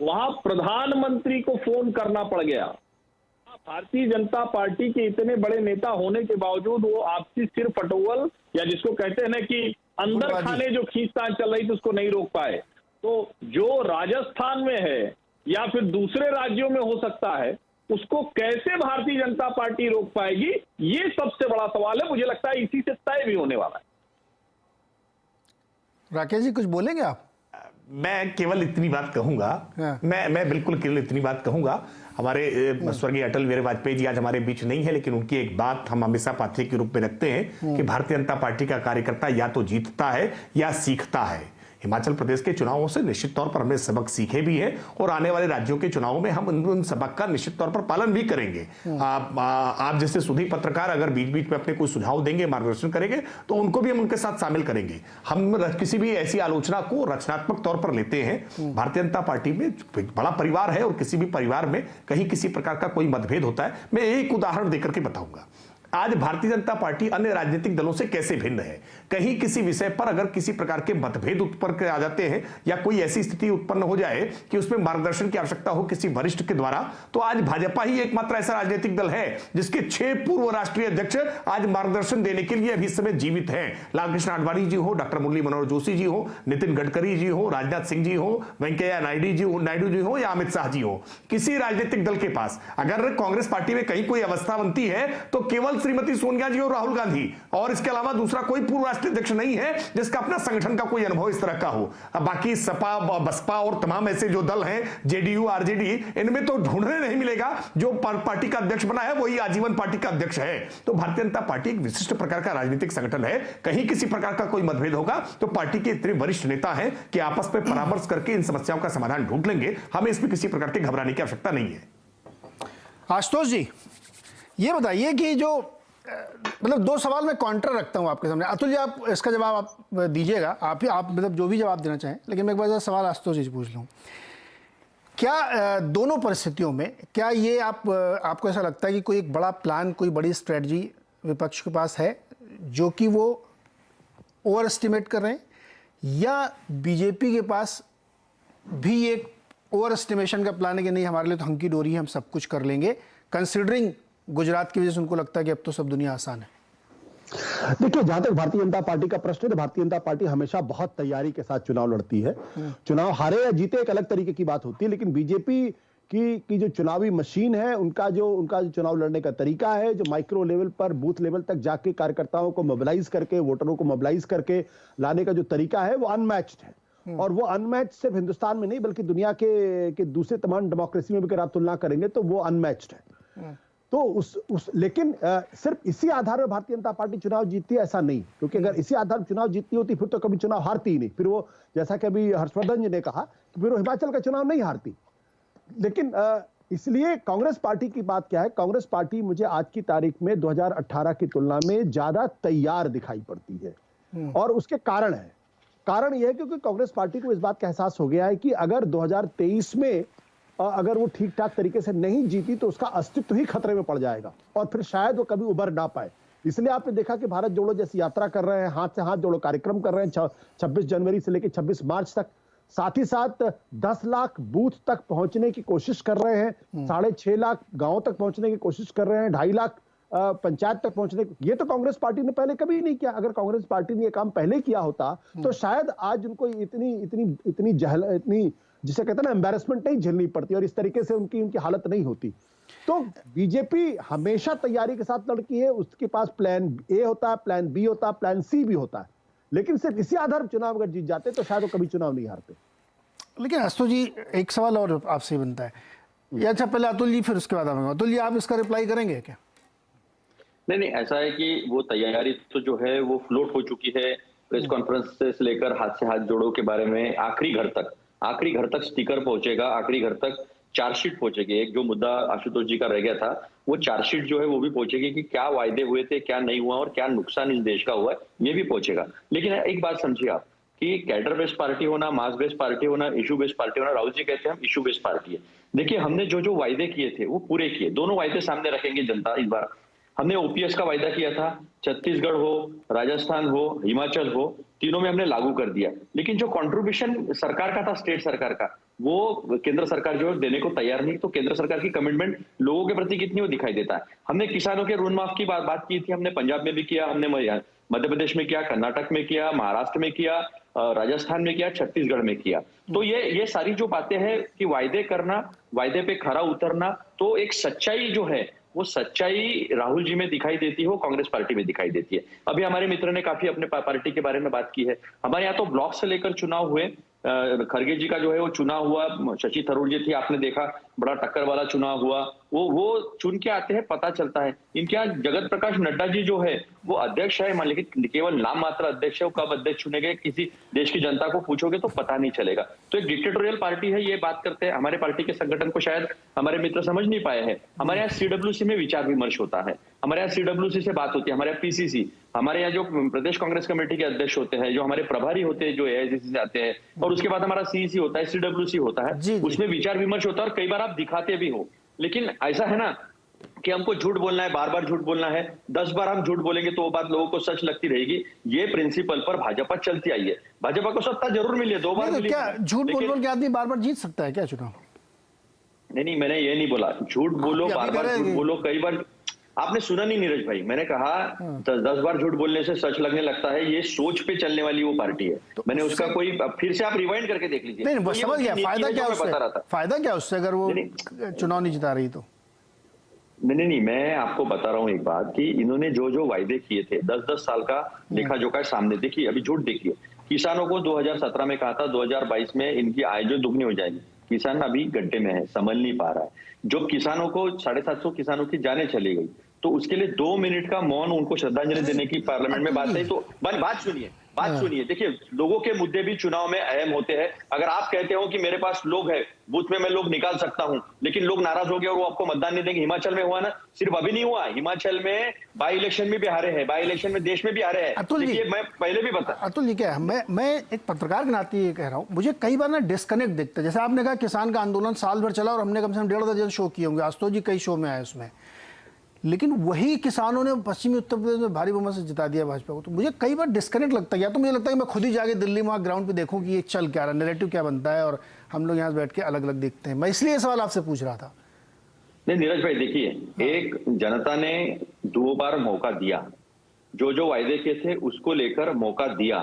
वहां प्रधानमंत्री को फोन करना पड़ गया। भारतीय जनता पार्टी के इतने बड़े नेता होने के बावजूद वो आपसी सिर फटोवल, या जिसको कहते हैं ना कि अंदर खाने जो खींचतान चल रही थी उसको नहीं रोक पाए। तो जो राजस्थान में है या फिर दूसरे राज्यों में हो सकता है, उसको कैसे भारतीय जनता पार्टी रोक पाएगी, ये सबसे बड़ा सवाल है। मुझे लगता है इसी से तय भी होने वाला है। राकेश जी, कुछ बोलेंगे आप? मैं केवल इतनी बात कहूंगा, मैं बिल्कुल केवल इतनी बात कहूंगा। हमारे स्वर्गीय अटल बिहारी वाजपेयी जी आज हमारे बीच नहीं है, लेकिन उनकी एक बात हम हमेशा पाथेय के रूप में रखते हैं कि भारतीय जनता पार्टी का कार्यकर्ता या तो जीतता है या सीखता है। हिमाचल प्रदेश के चुनावों से निश्चित तौर पर हमने सबक सीखे भी हैं, और आने वाले राज्यों के चुनावों में हम उन सबक का निश्चित तौर पर पालन भी करेंगे। आप जैसे सुधी पत्रकार अगर बीच बीच में अपने कोई सुझाव देंगे, मार्गदर्शन करेंगे, तो उनको भी हम उनके साथ शामिल करेंगे। हम किसी भी ऐसी आलोचना को रचनात्मक तौर पर लेते हैं। भारतीय जनता पार्टी में बड़ा परिवार है, और किसी भी परिवार में कहीं किसी प्रकार का कोई मतभेद होता है। मैं एक उदाहरण देकर के बताऊंगा। आज भारतीय जनता पार्टी अन्य राजनीतिक दलों से कैसे भिन्न है। कहीं किसी विषय पर अगर किसी प्रकार के मतभेद उत्पन्न आ जाते हैं या कोई ऐसी स्थिति उत्पन्न हो जाए कि उसमें मार्गदर्शन की आवश्यकता हो किसी वरिष्ठ के द्वारा, तो आज भाजपा ही एकमात्र ऐसा राजनीतिक दल है जिसके 6 पूर्व राष्ट्रीय अध्यक्ष आज मार्गदर्शन देने के लिए अभी इस समय जीवित हैं। लालकृष्ण आडवाणी जी हो, डॉक्टर मुरली मनोहर जोशी जी हो, नितिन गडकरी जी हो, राजनाथ सिंह जी हो, वेंकैया नायडू जी हो या अमित शाह जी हो। किसी राजनीतिक दल के पास अगर कांग्रेस पार्टी में कहीं कोई अवस्था बनती है तो केवल श्रीमती सोनिया जी और राहुल गांधी, और इसके अलावा दूसरा कोई पूर्व राष्ट्रीय अध्यक्ष नहीं है जिसका अपना संगठन का कोई अनुभव इस तरह का हो। अब बाकी सपा, बसपा और तमाम ऐसे जो दल हैं, जेडीयू, आरजेडी, इनमें तो ढूंढने नहीं मिलेगा। जो पार्टी का अध्यक्ष बना है वही आजीवन पार्टी का अध्यक्ष है। तो भारतीय जनता पार्टी एक विशिष्ट प्रकार का राजनीतिक संगठन है। कहीं किसी प्रकार का कोई मतभेद होगा तो पार्टी के इतने वरिष्ठ नेता हैं कि आपस में परामर्श करके इन समस्याओं का समाधान ढूंढ लेंगे। हमें इसमें किसी प्रकार के घबराने की आवश्यकता नहीं है। आशुतोष जी, ये बताइए कि जो मतलब 2 सवाल मैं काउंटर रखता हूं आपके सामने। अतुल जी, आप इसका जवाब आप दीजिएगा, आप मतलब जो भी जवाब देना चाहें, लेकिन मैं एक बार सवाल आशुतोष जी से पूछ लूं। क्या दोनों परिस्थितियों में क्या ये आपको ऐसा लगता है कि कोई एक बड़ा प्लान, कोई बड़ी स्ट्रेटजी विपक्ष के पास है जो कि वो ओवर एस्टिमेट कर रहे हैं, या बीजेपी के पास भी एक ओवर एस्टिमेशन का प्लान है कि नहीं हमारे लिए तो हंकी डोरी है, हम सब कुछ कर लेंगे, कंसिडरिंग गुजरात की वजह से उनको लगता है कि अब तो सब दुनिया आसान है? देखिए, जहां तक भारतीय जनता पार्टी का प्रश्न है, तो भारतीय जनता पार्टी हमेशा बहुत तैयारी के साथ चुनाव लड़ती है। चुनाव हारे या जीते एक अलग तरीके की बात होती है, लेकिन बीजेपी की जो चुनावी मशीन है, उनका जो चुनाव लड़ने का तरीका है, जो माइक्रो लेवल पर बूथ लेवल तक जाके कार्यकर्ताओं को मोबिलाइज करके, वोटरों को मोबिलाइज करके लाने का जो तरीका है, वो अनमैच्ड है। और वो अनमैच्ड सिर्फ हिंदुस्तान में नहीं बल्कि दुनिया के दूसरे तमाम डेमोक्रेसी में भी अगर आप तुलना करेंगे तो वो अनमैच्ड है। तो लेकिन सिर्फ इसी आधार पर भारतीय जनता पार्टी चुनाव जीतती है ऐसा नहीं, क्योंकि अगर इसी आधार पर चुनाव जीतती होती फिर तो कभी चुनाव हारती ही नहीं। फिर वो, जैसा कि अभी हर्षवर्धन जी ने कहा, कि फिर वो हिमाचल का चुनाव नहीं हारती। लेकिन इसलिए कांग्रेस पार्टी की बात क्या है, कांग्रेस पार्टी मुझे आज की तारीख में 2018 की तुलना में ज्यादा तैयार दिखाई पड़ती है। और उसके कारण है, कारण यह है क्योंकि कांग्रेस पार्टी को इस बात का एहसास हो गया है कि अगर 2023 में अगर वो ठीक ठाक तरीके से नहीं जीती तो उसका अस्तित्व ही खतरे में पड़ जाएगा और फिर शायद वो कभी उबर ना पाए। इसलिए आपने देखा कि भारत जोड़ो जैसी यात्रा कर रहे हैं, हाथ से हाथ जोड़ो कार्यक्रम कर रहे हैं 26 जनवरी से लेकर 26 मार्च तक। साथ ही साथ 10 लाख बूथ तक पहुंचने की कोशिश कर रहे हैं, 6.5 लाख गांवों तक पहुंचने की कोशिश कर रहे हैं, 2.5 लाख पंचायत तक पहुंचने। ये तो कांग्रेस पार्टी ने पहले कभी नहीं किया। अगर कांग्रेस पार्टी ने ये काम पहले किया होता तो शायद आज उनको इतनी जिसे कहते हैं ना एम्बैरेसमेंट नहीं झेलनी पड़ती और इस तरीके से उनकी हालत नहीं होती। तो बीजेपी हमेशा तैयारी के साथ लड़की है, उसके पास प्लान ए होता है, प्लान बी होता है, प्लान सी भी होता है, लेकिन सिर्फ इसी आधार पर चुनाव अगर जीत जाते तो शायद वो कभी चुनाव नहीं हारते। लेकिन अस्तु जी, एक सवाल और आपसे बनता है, या अच्छा पहले अतुल जी फिर उसके बाद आऊंगा। अतुल जी, आप इसका रिप्लाई करेंगे क्या? नहीं, ऐसा है कि वो तैयारी तो जो है वो फ्लोट हो चुकी है। प्रेस कॉन्फ्रेंस से लेकर हाथ से हाथ जोड़ो के बारे में आखिरी घर तक स्टिकर पहुंचेगा, आखिरी घर तक चार्जशीट पहुंचेगी। एक जो मुद्दा आशुतोष जी का रह गया था, वो चार्जशीट जो है वो भी पहुंचेगी कि क्या वायदे हुए थे, क्या नहीं हुआ और क्या नुकसान इस देश का हुआ है, ये भी पहुंचेगा। लेकिन एक बात समझिए आप कि कैडर बेस्ड पार्टी होना, मास बेस्ड पार्टी होना, इशू बेस्ड पार्टी होना, राहुल जी कहते हैं हम इशू बेस्ड पार्टी है। देखिए, हमने जो वायदे किए थे वो पूरे किए। दोनों वायदे सामने रखेंगे जनता इस बार। हमने ओपीएस का वायदा किया था, छत्तीसगढ़ हो, राजस्थान हो, हिमाचल हो, तीनों में हमने लागू कर दिया। लेकिन जो कंट्रीब्यूशन सरकार का था, स्टेट सरकार का, वो केंद्र सरकार जो है देने को तैयार नहीं। तो केंद्र सरकार की कमिटमेंट लोगों के प्रति कितनी वो दिखाई देता है। हमने किसानों के ऋण माफ की बात की थी, हमने पंजाब में भी किया, हमने मध्य प्रदेश में किया, कर्नाटक में किया, महाराष्ट्र में किया, राजस्थान में किया, छत्तीसगढ़ में किया। तो ये सारी जो बातें हैं कि वायदे करना, वायदे पे खरा उतरना, तो एक सच्चाई जो है वो सच्चाई राहुल जी में दिखाई देती है, वो कांग्रेस पार्टी में दिखाई देती है। अभी हमारे मित्र ने काफी अपने पार्टी के बारे में बात की है। हमारे यहाँ तो ब्लॉक से लेकर चुनाव हुए, खड़गे जी का जो है वो चुनाव हुआ, शशि थरूर जी थी, आपने देखा बड़ा टक्कर वाला चुनाव हुआ। वो चुन के आते हैं, पता चलता है। इनके यहाँ जगत प्रकाश नड्डा जी जो है वो अध्यक्ष है, लेकिन केवल नाम मात्र अध्यक्ष है। वो कब अध्यक्ष चुने गए किसी देश की जनता को पूछोगे तो पता नहीं चलेगा। तो एक डिक्टेटोरियल पार्टी है, ये बात करते हैं। हमारे पार्टी के संगठन को शायद हमारे मित्र समझ नहीं पाए हैं। हमारे यहाँ सीडब्ल्यूसी में विचार विमर्श होता है, हमारे यहाँ सीडब्ल्यूसी से बात होती है, हमारे यहाँ पीसीसी, हमारे यहाँ जो प्रदेश कांग्रेस कमेटी के अध्यक्ष होते हैं, जो हमारे प्रभारी होते हैं, जो एआईसीसी से आते हैं, और उसके बाद हमारा सीईसी होता है, सीडब्ल्यूसी होता है, उसमें विचार विमर्श होता है और कई बार आप दिखाते भी हो। लेकिन ऐसा है ना कि हमको झूठ बोलना है, बार बार झूठ बोलना है, 10 बार हम झूठ बोलेंगे तो वो बात लोगों को सच लगती रहेगी। ये प्रिंसिपल पर भाजपा चलती आई है। भाजपा को सत्ता जरूर मिली है, 2 बार मिली। क्या झूठ बोल के आदमी बार बार जीत सकता है क्या चुनाव? नहीं, मैंने ये नहीं बोला झूठ बोलो, बार बार झूठ बोलो। कई बार आपने सुना नहीं नीरज भाई, मैंने कहा 10 बार झूठ बोलने से सच लगने लगता है। ये सोच पे चलने वाली वो पार्टी है। तो मैंने उसका कोई फिर से आप रिवाइंड करके देख लीजिए। नहीं, समझ गया। फायदा क्या उससे? फायदा क्या उससे अगर वो चुनाव नहीं जिता रही तो? नहीं, मैं आपको बता रहा हूँ एक बात कि इन्होंने जो वायदे किए थे, 10-10 साल का लेखा जोखा सामने देखिए। अभी झूठ देखिए, किसानों को 2017 में कहा था 2022 में इनकी आय जो दुगनी हो जाएगी। किसान अभी गड्ढे में है, संभल नहीं पा रहा है। जो किसानों को 750 किसानों की जाने चली गई, तो उसके लिए 2 मिनट का मौन उनको श्रद्धांजलि देने की पार्लियामेंट में बात है। तो बात सुनिए। देखिए, लोगों के मुद्दे भी चुनाव में अहम होते हैं। अगर आप कहते हो कि मेरे पास लोग है, बूथ में मैं लोग निकाल सकता हूं, लेकिन लोग नाराज हो गए और वो आपको मतदान नहीं देंगे। हिमाचल में हुआ ना, सिर्फ अभी नहीं हुआ, हिमाचल में बाई इलेक्शन में भी हारे हैं, बाई इलेक्शन में देश में भी हारे हैं। देखिए, मैं पहले भी बता। अतुल जी, क्या मैं एक पत्रकार के नाते ये कह रहा हूँ, मुझे कई बार ना डिस्कनेक्ट दिखता है। जैसे आपने कहा किसान का आंदोलन साल भर चला और हमने कम से कम 1.5 दर्जन शो किए होंगे, आशुतोष जी कई शो में आए उसमें। लेकिन वही किसानों ने पश्चिमी उत्तर प्रदेश में भारी बहुमत से जिता दिया भाजपा को। तो मुझे कई बार डिस्कनेक्ट लगता है, या तो मुझे लगता है कि मैं खुद ही जाके दिल्ली वहाँ ग्राउंड पे देखूं कि ये चल क्या रहा है, नैरेटिव क्या बनता है, और हम लोग यहाँ बैठ के अलग अलग देखते हैं। मैं इसलिए ये सवाल आपसे पूछ रहा था। नहीं नीरज भाई, देखिए, एक जनता ने 2 बार मौका दिया, जो वायदे किए थे उसको लेकर मौका दिया,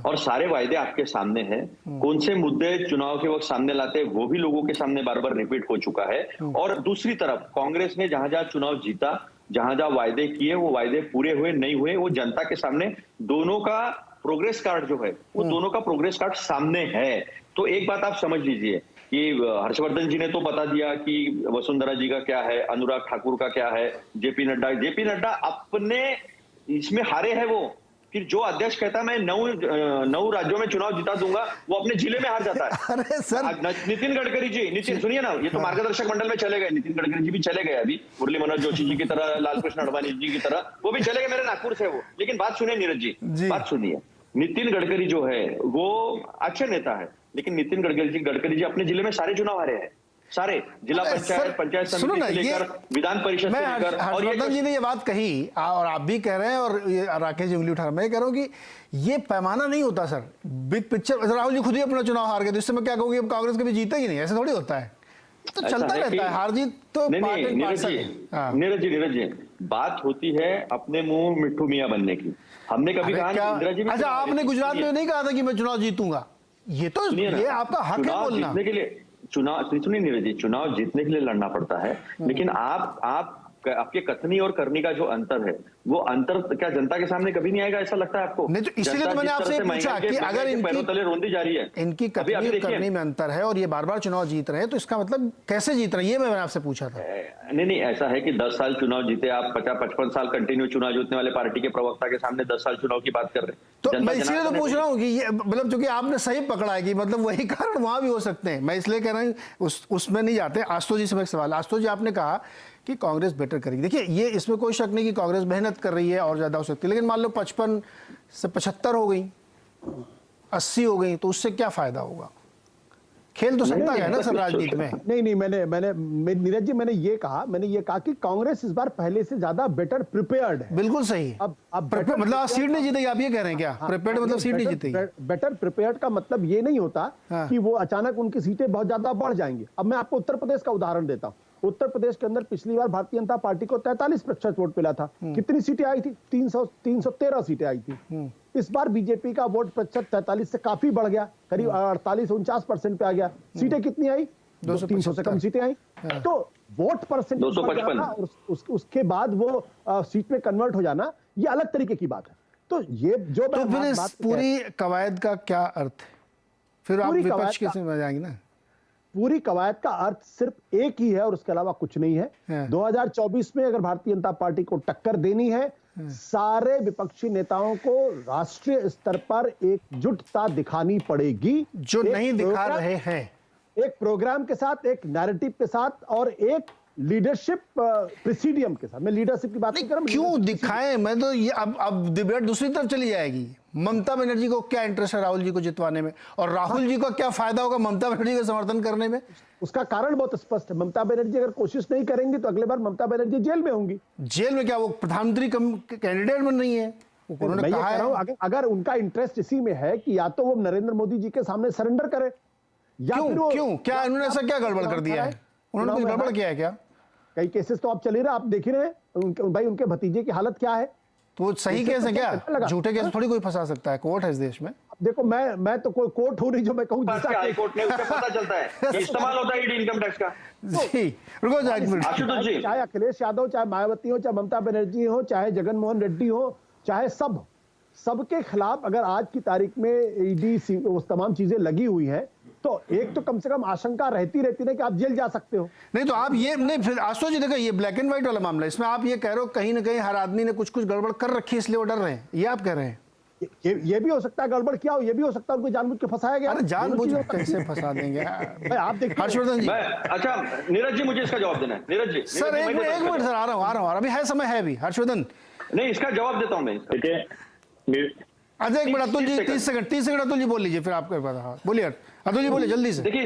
और सारे वायदे आपके सामने हैं। कौन से मुद्दे चुनाव के वक्त सामने लाते हैं वो भी लोगों के सामने बार बार रिपीट हो चुका है। और दूसरी तरफ कांग्रेस ने जहां जहां चुनाव जीता, जहां जहां वायदे किए, वो वायदे पूरे हुए नहीं हुए, वो जनता के सामने दोनों का प्रोग्रेस कार्ड जो है, वो दोनों का प्रोग्रेस कार्ड सामने है। तो एक बात आप समझ लीजिए कि हर्षवर्धन जी ने तो बता दिया कि वसुंधरा जी का क्या है, अनुराग ठाकुर का क्या है, जेपी नड्डा अपने इसमें हारे हैं। वो फिर जो अध्यक्ष कहता है मैं 9 राज्यों में चुनाव जिता दूंगा, वो अपने जिले में हार जाता है। अरे सर, नितिन गडकरी जी, सुनिए ना, ये तो मार्गदर्शक मंडल में चले गए, नितिन गडकरी जी भी चले गए अभी, मुरली मनोहर जोशी जी की तरह, लालकृष्ण अडवाणी जी की तरह, वो भी चले गए, मेरे नागपुर से वो। लेकिन बात सुनिए नीरज जी, बात सुनिए, नितिन गडकरी जो है वो अच्छे नेता है, लेकिन नितिन गडकरी जी अपने जिले में सारे चुनाव हारे हैं, सारे जिला पंचायत समिति से लेकर विधान परिषद से लेकर। और हर्षवर्धन जी ने ये बात कही और आप भी कह रहे हैं, और राकेश जी उंगली उठा रहे हैं। मैं कह रहा हूं कि ये पैमाना नहीं होता sir, big picture. Rahul ji खुद ही अपना चुनाव हार गए, तो इससे मैं क्या कहूंगी, अब कांग्रेस कभी जीतेगी नहीं, ऐसे थोड़ी होता है। तो चलता रहता है, हार जीत तो नीरज जी, बात होती है अपने मुंह मिट्ठू मियां बनने की। हमने कभी कहा इंदिरा जी, अच्छा आपने गुजरात में नहीं कहा था कि मैं चुनाव जीतूंगा? ये तो ये आपका हक है बोलना। जीतने के लिए सुनिए नीरज जी, चुनाव जीतने के लिए लड़ना पड़ता है, लेकिन आपके कथनी और करनी का जो अंतर है, वो अंतर क्या जनता के सामने कभी नहीं आएगा, ऐसा लगता है आपको? नहीं, तो इसीलिए तो मैंने आपसे पूछा कि अगर पैरों तले रोंदी जा रही है, इनकी कथनी और करनी में अंतर है और ये बार बार चुनाव जीत रहे हैं, तो इसका मतलब कैसे जीत रहे हैं, ये मैंने आपसे पूछा था। नहीं, ऐसा है कि 10 साल चुनाव जीते आप, 50-55 साल कंटिन्यू चुनाव जीतने वाले पार्टी के प्रवक्ता के सामने 10 साल चुनाव की बात कर रहे हैं। तो मैं इसलिए तो पूछ रहा हूँ कि ये मतलब, चूंकि आपने सही पकड़ा है कि मतलब वही कारण वहां भी हो सकते हैं, मैं इसलिए कह रहा हूँ उसमें नहीं जाते। आशुतोष जी से एक सवाल। आशुतोष जी, आपने कहा कि कांग्रेस बेटर करेगी। देखिए, ये इसमें कोई शक नहीं कि कांग्रेस मेहनत कर रही है और ज्यादा हो सकती है, लेकिन मान लो 55 से 75 हो गई, 80 हो गई, तो उससे क्या फायदा होगा? खेल तो सकता है ना सर राजनीति में। नहीं, मैंने नीरज जी, मैंने ये कहा कि कांग्रेस इस बार पहले से ज्यादा बेटर प्रिपेयर्ड है। बिल्कुल सही। अब मतलब आप सीट नहीं जीतेगी, आप ये कह रहे हैं क्या? प्रिपेयर्ड मतलब सीट नहीं जीतेगी। बेटर प्रिपेयर्ड का मतलब ये नहीं होता कि वो अचानक उनकी सीटें बहुत ज्यादा बढ़ जाएंगी। अब मैं आपको उत्तर प्रदेश का उदाहरण देता हूँ। उत्तर प्रदेश के अंदर पिछली बार भारतीय जनता पार्टी को 43% वोट मिला था। कितनी सीटें आई थी? 313 सीटें आई थी। इस बार बीजेपी का वोट प्रतिशत 43 से काफी बढ़ गया, करीब 48-49% पे आ गया। सीटें कितनी आई? 300 से कम सीटें आई। तो वोट परसेंट 255, उसके बाद वो सीट में कन्वर्ट हो जाना, ये अलग तरीके की बात है। तो ये जो तो फिर इस पूरी कवायद का क्या अर्थ है? फिर आप विपक्ष के समझ जाएंगे ना। पूरी कवायद का अर्थ सिर्फ एक ही है और उसके अलावा कुछ नहीं है। 2024 में अगर भारतीय जनता पार्टी को टक्कर देनी है, सारे विपक्षी नेताओं को राष्ट्रीय स्तर पर एकजुटता दिखानी पड़ेगी, जो नहीं दिखा रहे हैं। एक प्रोग्राम के साथ, एक नैरेटिव के साथ और एक लीडरशिप प्रेसिडियम के साथ। मैं लीडरशिप की बात नहीं कर रहा। क्यों दिखाएं? मैं तो ये अब डिबेट दूसरी तरफ चली जाएगी। ममता बनर्जी को क्या इंटरेस्ट है राहुल जी को जितवाने में, और राहुल जी को क्या फायदा होगा ममता बनर्जी का समर्थन करने में? उसका कारण बहुत स्पष्ट है। ममता बनर्जी अगर कोशिश नहीं करेंगी तो अगले बार ममता बनर्जी जेल में होंगी। जेल में क्या? वो प्रधानमंत्री कैंडिडेट बन रही है, उन्होंने कहा है। अगर उनका इंटरेस्ट इसी में है कि या तो वो नरेंद्र मोदी जी के सामने सरेंडर करे, या क्यों क्या उन्होंने ऐसा क्या गड़बड़ कर दिया है? उन्होंने कुछ गड़बड़ किया है क्या? कई केसेस तो आप चल ही रहे, आप देख ही रहे हैं भाई, उनके भतीजे की हालत क्या है। तो सही केस है क्या? झूठे केस थोड़ी कोई फंसा सकता है, कोर्ट है इस देश में। देखो, मैं तो कोई कोर्ट हूं नहीं जो मैं कहूं हाई कोर्ट ने, उससे पता चलता है इस्तेमाल होता है इनकम टैक्स का। जी रुको आशुतोष जी, चाहे अखिलेश यादव, चाहे मायावती हो, चाहे ममता बनर्जी हो, चाहे जगन मोहन रेड्डी हो, चाहे सबके खिलाफ अगर आज की तारीख में ईडी तमाम चीजें लगी हुई है, तो एक तो कम से कम आशंका रहती ना कि आप जेल जा सकते हो। नहीं तो आप ये नहीं, फिर आशुतोष जी देखो, ये ब्लैक एंड व्हाइट वाला मामला, इसमें आप ये कह रहे हो कहीं ना कहीं हर आदमी ने कुछ गड़बड़ कर रखी है इसलिए वो डर रहे हैं, ये आप कह रहे हैं? ये भी हो सकता है गड़बड़ किया हो, ये भी हो सकता है उनको जानबूझ के फंसाया गया। अरे जानबूझ के कैसे फंसा देंगे भाई, आप देखिए। हर्षवर्धन जी, अच्छा नीरज जी, मुझे इसका जवाब देना है। नीरज जी सर एक मिनट सर, आ रहा हूँ, अभी है समय है अभी। हर्षवर्धन नहीं, इसका जवाब देता हूँ मैं। अच्छा एक मिनट अतुल जी 30 सेकंड अतुल जी बोल लीजिए, फिर आपके पास। हाँ बोलिए अतुल जी, बोलिए जल्दी से। देखिए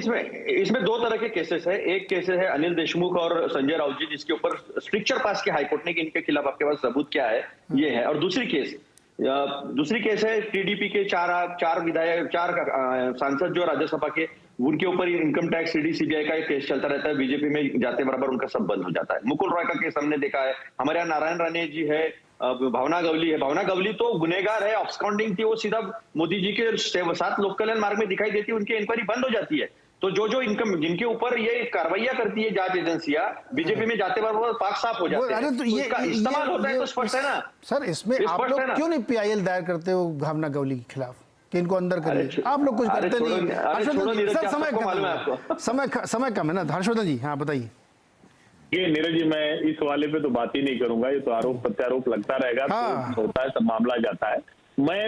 इसमें दो तरह के केसेस है। एक केस है अनिल देशमुख और संजय राउत जी, जिसके ऊपर स्ट्रिक्चर पास किया हाईकोर्ट ने कि इनके खिलाफ आपके पास सबूत क्या है, ये है। और दूसरी केस है टीडीपी के चार विधायक, 4 सांसद जो राज्यसभा के, उनके ऊपर इनकम टैक्स, ईडी, सीबीआई का एक केस चलता रहता है। बीजेपी में जाते बराबर उनका सब बंद हो जाता है। मुकुल रॉय का केस हमने देखा है। हमारे यहाँ नारायण राणे जी है, भावना गवली है। भावना गवली तो गुनेगार है, ऑब्सकॉन्डिंग थी, वो सीधा मोदी जी के 7 लोक कल्याण मार्ग में दिखाई देती है, उनकी इंक्वायरी बंद हो जाती है। तो जो इनकम जिनके ऊपर ये कार्रवाइयां करती है जांच एजेंसियां, बीजेपी में जाते बार पाक साफ हो जाते हैं। अरे तो ये इसका इस्तेमाल होता है तो स्पष्ट है ना सर। इसमें आप लोग क्यों नहीं पीआईएल दायर करते हो भावना गवली के खिलाफ कि इनको अंदर करिए? आप लोग कुछ करते नहीं। सर समय कम है ना। हर्षवर्धन जी हाँ बताइए। ये नीरज जी, मैं इस वाले पे तो बात ही नहीं करूंगा, ये तो आरोप प्रत्यारोप लगता रहेगा। हाँ। तो होता है, सब मामला जाता है। मैं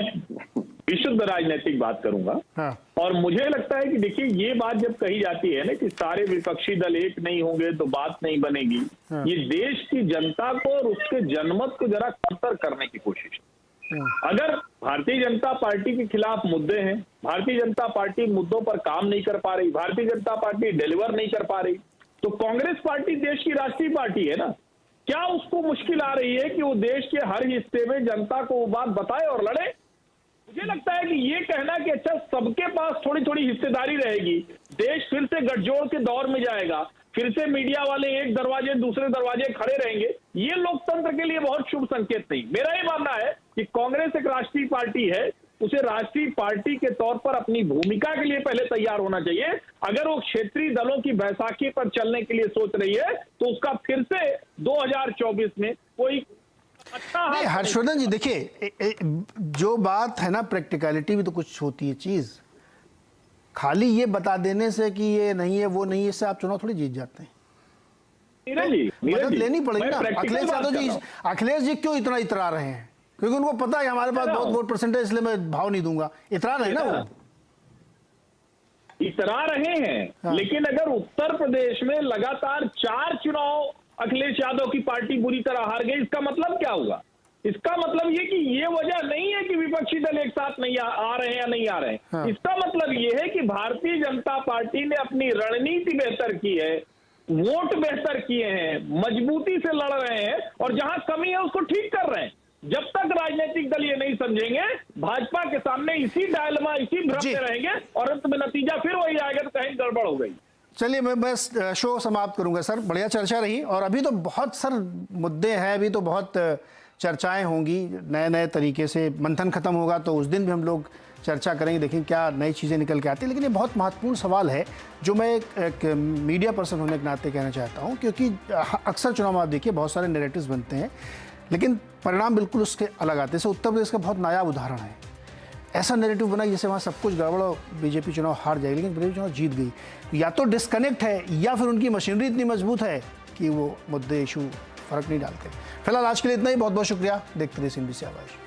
विशुद्ध राजनीतिक बात करूंगा। हाँ। और मुझे लगता है कि देखिए, ये बात जब कही जाती है ना कि सारे विपक्षी दल एक नहीं होंगे तो बात नहीं बनेगी, हाँ। ये देश की जनता को और उसके जनमत को जरा कमतर करने की कोशिश है। अगर भारतीय जनता पार्टी के खिलाफ मुद्दे हैं, भारतीय जनता पार्टी मुद्दों पर काम नहीं कर पा रही, भारतीय जनता पार्टी डिलीवर नहीं कर पा रही, तो कांग्रेस पार्टी देश की राष्ट्रीय पार्टी है ना, क्या उसको मुश्किल आ रही है कि वो देश के हर हिस्से में जनता को वो बात बताए और लड़े? मुझे लगता है कि ये कहना कि अच्छा सबके पास थोड़ी थोड़ी हिस्सेदारी रहेगी, देश फिर से गठजोड़ के दौर में जाएगा, फिर से मीडिया वाले एक दरवाजे दूसरे दरवाजे खड़े रहेंगे, ये लोकतंत्र के लिए बहुत शुभ संकेत नहीं। मेरा ये मानना है कि कांग्रेस एक राष्ट्रीय पार्टी है, उसे राष्ट्रीय पार्टी के तौर पर अपनी भूमिका के लिए पहले तैयार होना चाहिए। अगर वो क्षेत्रीय दलों की बैसाखी पर चलने के लिए सोच रही है तो उसका फिर से 2024 में कोई अच्छा नहीं। हर्षवर्धन जी देखिए, जो बात है ना, प्रैक्टिकलिटी भी तो कुछ होती है चीज। खाली ये बता देने से कि ये नहीं है वो नहीं है, इससे आप चुनाव थोड़ी जीत जाते हैं। मदद लेनी पड़ेगी ना। अखिलेश यादव जी, अखिलेश जी क्यों इतना इतरा रहे हैं? क्योंकि उनको पता है हमारे पास बहुत वोट परसेंटेज, इसलिए मैं भाव नहीं दूंगा। इतरा रहे ना वो, इतरा रहे हैं। हाँ। लेकिन अगर उत्तर प्रदेश में लगातार 4 चुनाव अखिलेश यादव की पार्टी बुरी तरह हार गई, इसका मतलब क्या होगा? इसका मतलब ये कि ये वजह नहीं है कि विपक्षी दल एक साथ नहीं आ रहे हैं या नहीं आ रहे हैं। हाँ। इसका मतलब ये है कि भारतीय जनता पार्टी ने अपनी रणनीति बेहतर की है, वोट बेहतर किए हैं, मजबूती से लड़ रहे हैं और जहां कमी है उसको ठीक कर रहे हैं। जब तक राजनीतिक दल ये नहीं समझेंगे, भाजपा के सामने इसी डायलमा, इसी भ्रम में रहेंगे और अंत में नतीजा फिर वही आएगा तो कहीं गड़बड़ हो गई। चलिए मैं बस शो समाप्त करूंगा सर। बढ़िया चर्चा रही और अभी तो बहुत सर मुद्दे हैं, अभी तो बहुत चर्चाएं होंगी, नए नए तरीके से मंथन खत्म होगा तो उस दिन भी हम लोग चर्चा करेंगे, देखें क्या नई चीज़ें निकल के आती हैं। लेकिन ये बहुत महत्वपूर्ण सवाल है जो मैं एक मीडिया पर्सन होने के नाते कहना चाहता हूँ, क्योंकि अक्सर चुनाव आप देखिए बहुत सारे नैरेटिव्स बनते हैं लेकिन परिणाम बिल्कुल उसके अलग आते हैं। जैसे उत्तर प्रदेश का बहुत नायाब उदाहरण है, ऐसा नैरेटिव बना जैसे वहाँ सब कुछ गड़बड़ और बीजेपी चुनाव हार जाएगी, लेकिन बीजेपी चुनाव जीत गई। या तो डिस्कनेक्ट है या फिर उनकी मशीनरी इतनी मजबूत है कि वो मुद्दे इशू फर्क नहीं डालते। फिलहाल आज के लिए इतना ही। बहुत बहुत शुक्रिया। देखते रहिए CNBC आवाज़।